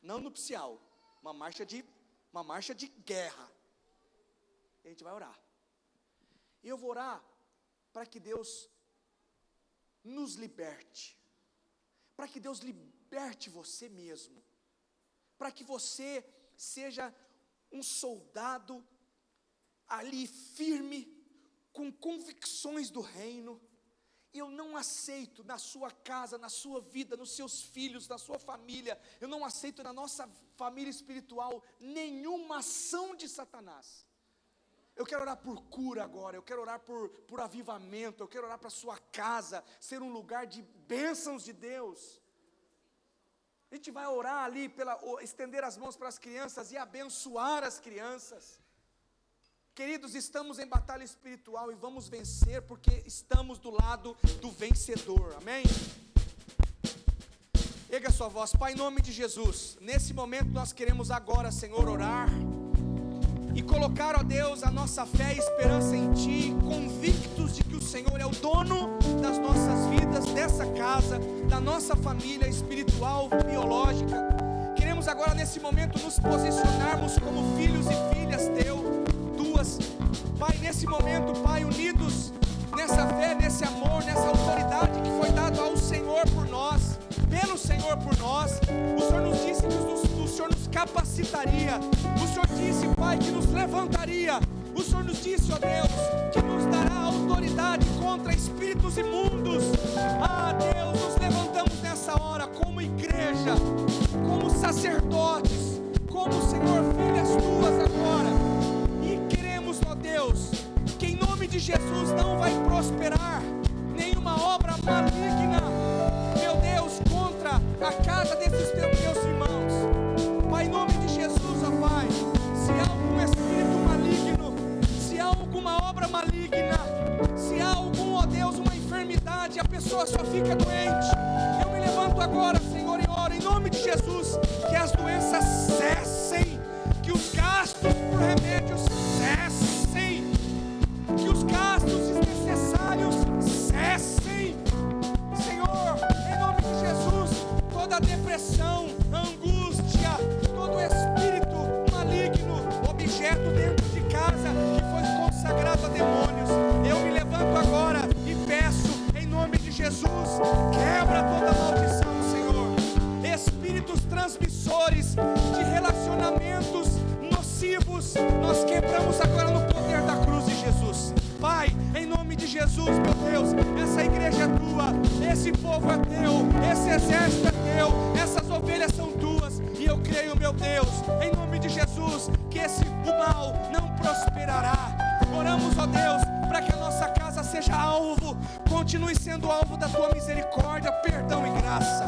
não nupcial, uma marcha de guerra. E a gente vai orar. E eu vou orar para que Deus nos liberte, para que Deus liberte você mesmo, para que você seja um soldado ali firme, com convicções do reino. Eu não aceito na sua casa, na sua vida, nos seus filhos, na sua família, eu não aceito na nossa família espiritual nenhuma ação de Satanás. Eu quero orar por cura agora, eu quero orar por avivamento, eu quero orar para a sua casa, ser um lugar de bênçãos de Deus. A gente vai orar ali, estender as mãos para as crianças e abençoar as crianças. Queridos, estamos em batalha espiritual e vamos vencer, porque estamos do lado do vencedor, amém? Erga sua voz. Pai, em nome de Jesus, nesse momento nós queremos agora, Senhor, orar e colocar, ó Deus, a nossa fé e esperança em Ti, convictos de que o Senhor é o dono das nossas vidas, dessa casa, da nossa família espiritual, biológica. Queremos agora nesse momento nos posicionarmos como filhos e filhas Tuas, Pai, nesse momento, Pai, unidos nessa fé, nesse amor, nessa autoridade que foi dado ao Senhor por nós, pelo Senhor por nós. O Senhor nos disse que o Senhor nos capacitaria, o Senhor disse, Pai, que nos levantaria, o Senhor nos disse, ó Deus, que nos dará autoridade contra espíritos imundos. Ah, Deus, nos levantamos nessa hora como igreja, como sacerdotes, como, Senhor, filhas Tuas agora, e queremos, ó Deus, que em nome de Jesus não vai prosperar nenhuma obra maligna, meu Deus, contra a casa desses Teus irmãos. Pai, em nome de Jesus, ó Pai, se há algum espírito maligno, se há alguma obra maligna, se há algum, ó Deus, uma enfermidade, a pessoa só fica doente, eu me levanto agora, Senhor, e oro em nome de Jesus, que as doenças cessem, que os gastos por remédios cessem, que os gastos desnecessários cessem, Senhor, em nome de Jesus. Toda depressão, angústia, todo espírito maligno, objeto dentro de casa que foi consagrado a demônios, eu me levanto agora e peço em nome de Jesus, quebra toda maldição, Senhor. Espíritos transmissores de relacionamentos nocivos, nós quebramos agora no poder da cruz de Jesus. Pai, em nome de Jesus, meu Deus, essa igreja é Tua, esse povo é Teu, esse exército é Teu, essas ovelhas são Tuas, e Deus, em nome de Jesus, que o mal não prosperará. Oramos, ó Deus, para que a nossa casa seja alvo, continue sendo alvo da tua misericórdia, perdão e graça.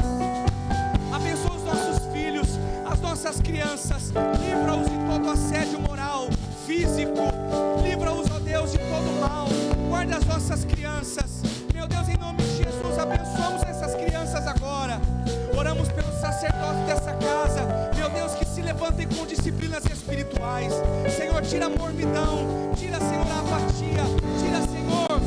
Abençoa os nossos filhos, as nossas crianças, livra-os de todo assédio moral, físico, livra-os, ó Deus, de todo mal, guarda as nossas crianças, meu Deus, em nome de Jesus, abençoamos essas crianças agora. Oramos pelos sacerdotes dessa casa, meu Deus, que se levantem com disciplinas espirituais. Senhor, tira a mornidão, tira, Senhor, a apatia, tira, Senhor,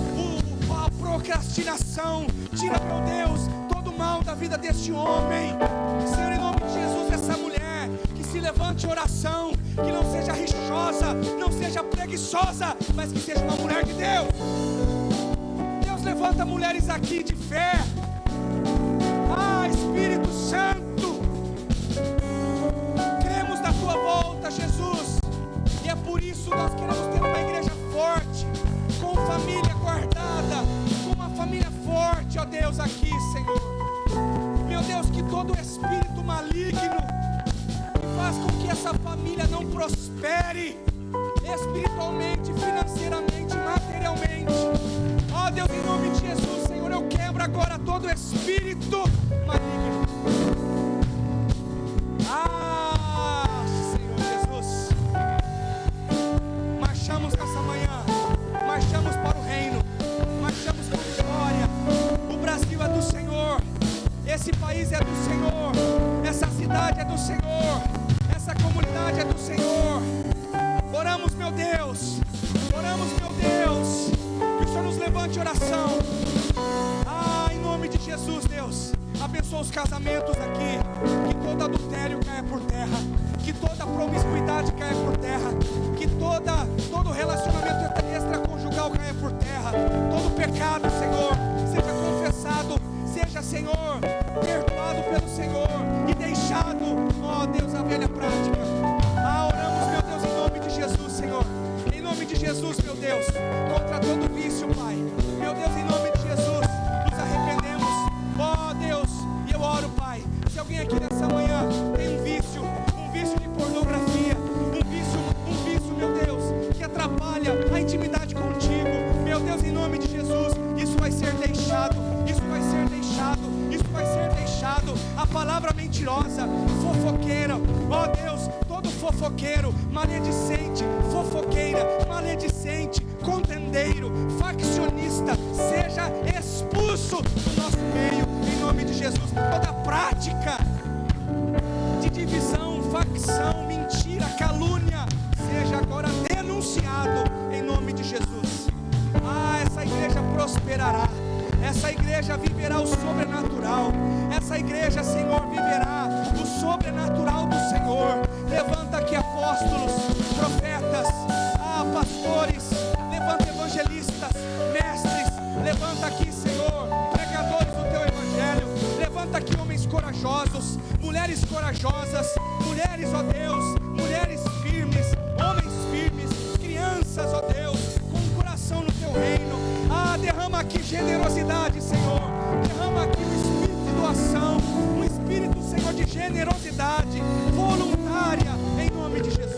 a procrastinação, tira, meu Deus, todo o mal da vida deste homem. Senhor, em nome de Jesus, essa mulher, que se levante em oração, que não seja rixosa, não seja preguiçosa, mas que seja uma mulher de Deus. Deus, levanta mulheres aqui de fé. Espírito Santo, cremos na tua volta, Jesus, e é por isso que nós queremos ter uma igreja forte, com família guardada, com uma família forte, ó Deus, aqui, Senhor. Meu Deus, que todo espírito maligno que faz com que essa família não prospere espiritualmente, financeiramente, materialmente, ó Deus, em nome de Jesus, Senhor, eu quebro agora todo espírito maligno. Senhor Jesus, marchamos nessa manhã, marchamos para o reino, marchamos com vitória. O Brasil é do Senhor, esse país é do Senhor, essa cidade é do Senhor, essa comunidade é do Senhor. Oramos, meu Deus, que o Senhor nos levante oração. Em nome de Jesus, Deus, abençoa os casamentos aqui, que todo adultério caia por terra, que toda promiscuidade caia por terra, que todo relacionamento extraconjugal caia por terra, todo pecado, Senhor, seja confessado, seja, Senhor, perdoado pelo Senhor e deixado, ó Deus, a velha prática. Oramos, meu Deus, em nome de Jesus, Senhor, em nome de Jesus, meu Deus, contra todo vício, Pai, meu Deus, em nome de Jesus, nos arrependemos, ó Deus, e eu oro, Pai, se alguém aqui nessa manhã tem um vício de pornografia, um vício, meu Deus, que atrapalha a intimidade contigo, meu Deus, em nome de Jesus, isso vai ser deixado, a palavra mentirosa, fofoqueira, ó Deus, todo fofoqueiro, maledicente, fofoqueira, maledicente, contendeiro, faccionista, seja expulso do nosso meio, em nome de Jesus. Toda prática de divisão, facção, mentira, calúnia, seja agora denunciado em nome de Jesus. Essa igreja prosperará, essa igreja viverá o sobrenatural, essa igreja, Senhor, viverá o sobrenatural do Senhor. Levanta aqui apóstolos, profetas, pastores, levanta evangelistas, mestres, levanta aqui, Senhor, pregadores do teu evangelho, levanta aqui homens corajosos, mulheres corajosas, mulheres, ó Deus, mulheres firmes, homens firmes, crianças, ó Deus, com o coração no teu reino. Derrama aqui generosidade, Senhor, derrama aqui um espírito de doação, um espírito, Senhor, de generosidade voluntária, em nome de Jesus.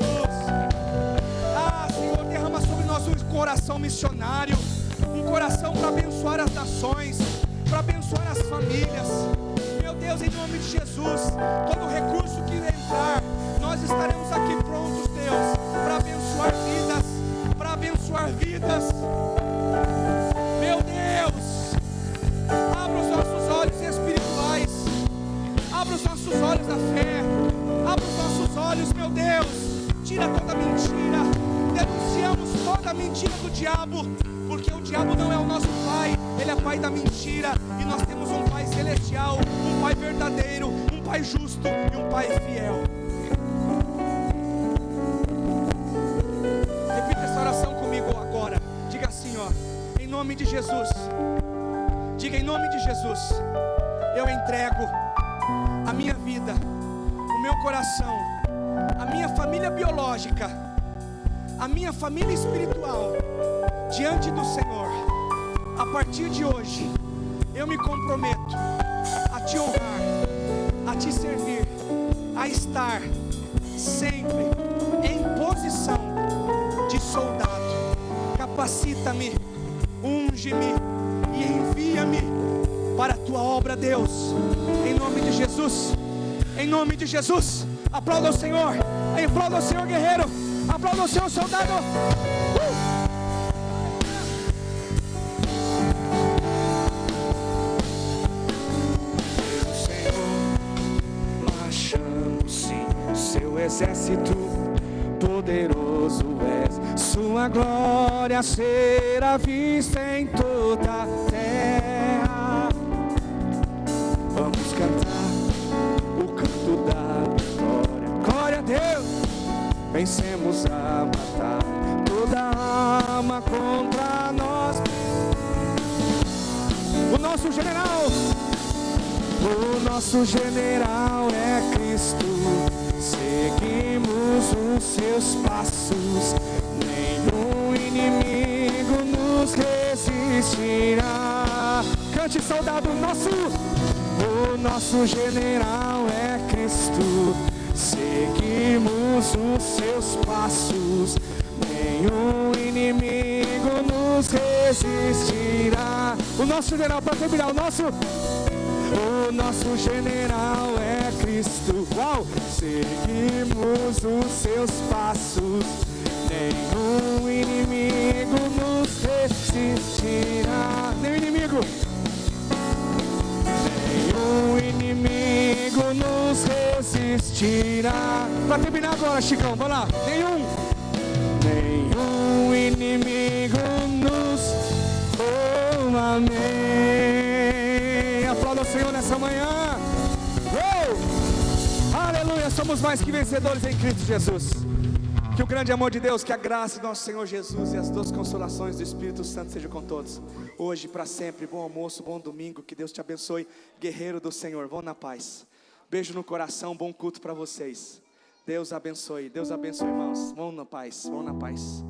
Senhor, derrama sobre nós um coração missionário, um coração para abençoar as nações, para abençoar as famílias, meu Deus, em nome de Jesus. Todo recurso que entrar, nós estaremos aqui prontos, Deus, para abençoar vidas, meu Deus, abra os nossos olhos espirituais, abra os nossos olhos da fé, abra os nossos olhos, meu Deus, tira toda mentira, denunciamos toda mentira do diabo, porque o diabo não é o nosso pai, ele é pai da mentira, e nós temos um pai celestial, um pai verdadeiro, um pai justo e um pai fiel. Repita essa oração comigo agora, diga assim, em nome de Jesus, diga, em nome de Jesus, eu entrego a minha vida, o meu coração, a minha família biológica, a minha família espiritual, diante do Senhor. A partir de hoje, eu me comprometo a te honrar, a te servir, a estar sempre em posição de soldado. Capacita-me, unge-me e envia-me para a tua obra, Deus, em nome de Jesus, em nome de Jesus. Aplauda o Senhor, aplauda o Senhor, guerreiro, aplauda o Senhor, soldado. Seu exército poderoso és, sua glória será vista em toda a terra. Vamos cantar o canto da vitória. Glória a Deus. Vencemos a batalha, toda arma contra nós. O nosso general é Cristo. Seguimos os seus passos, nenhum inimigo nos resistirá. Cante, soldado, o nosso general é Cristo. Seguimos os seus passos, nenhum inimigo nos resistirá. O nosso general, para terminar, o nosso general é Cristo. Uau! Seguimos os seus passos, nenhum inimigo nos resistirá. Nenhum inimigo nos resistirá. Para terminar agora, Chicão, vamos lá. Nenhum inimigo nos... Oh, amém. Aplauda o Senhor nessa manhã. Aleluia, somos mais que vencedores em Cristo Jesus. Que o grande amor de Deus, que a graça do nosso Senhor Jesus e as duas consolações do Espírito Santo sejam com todos, hoje e para sempre. Bom almoço, bom domingo, que Deus te abençoe, guerreiro do Senhor. Vão na paz. Beijo no coração, bom culto para vocês. Deus abençoe, irmãos. Vão na paz, vão na paz.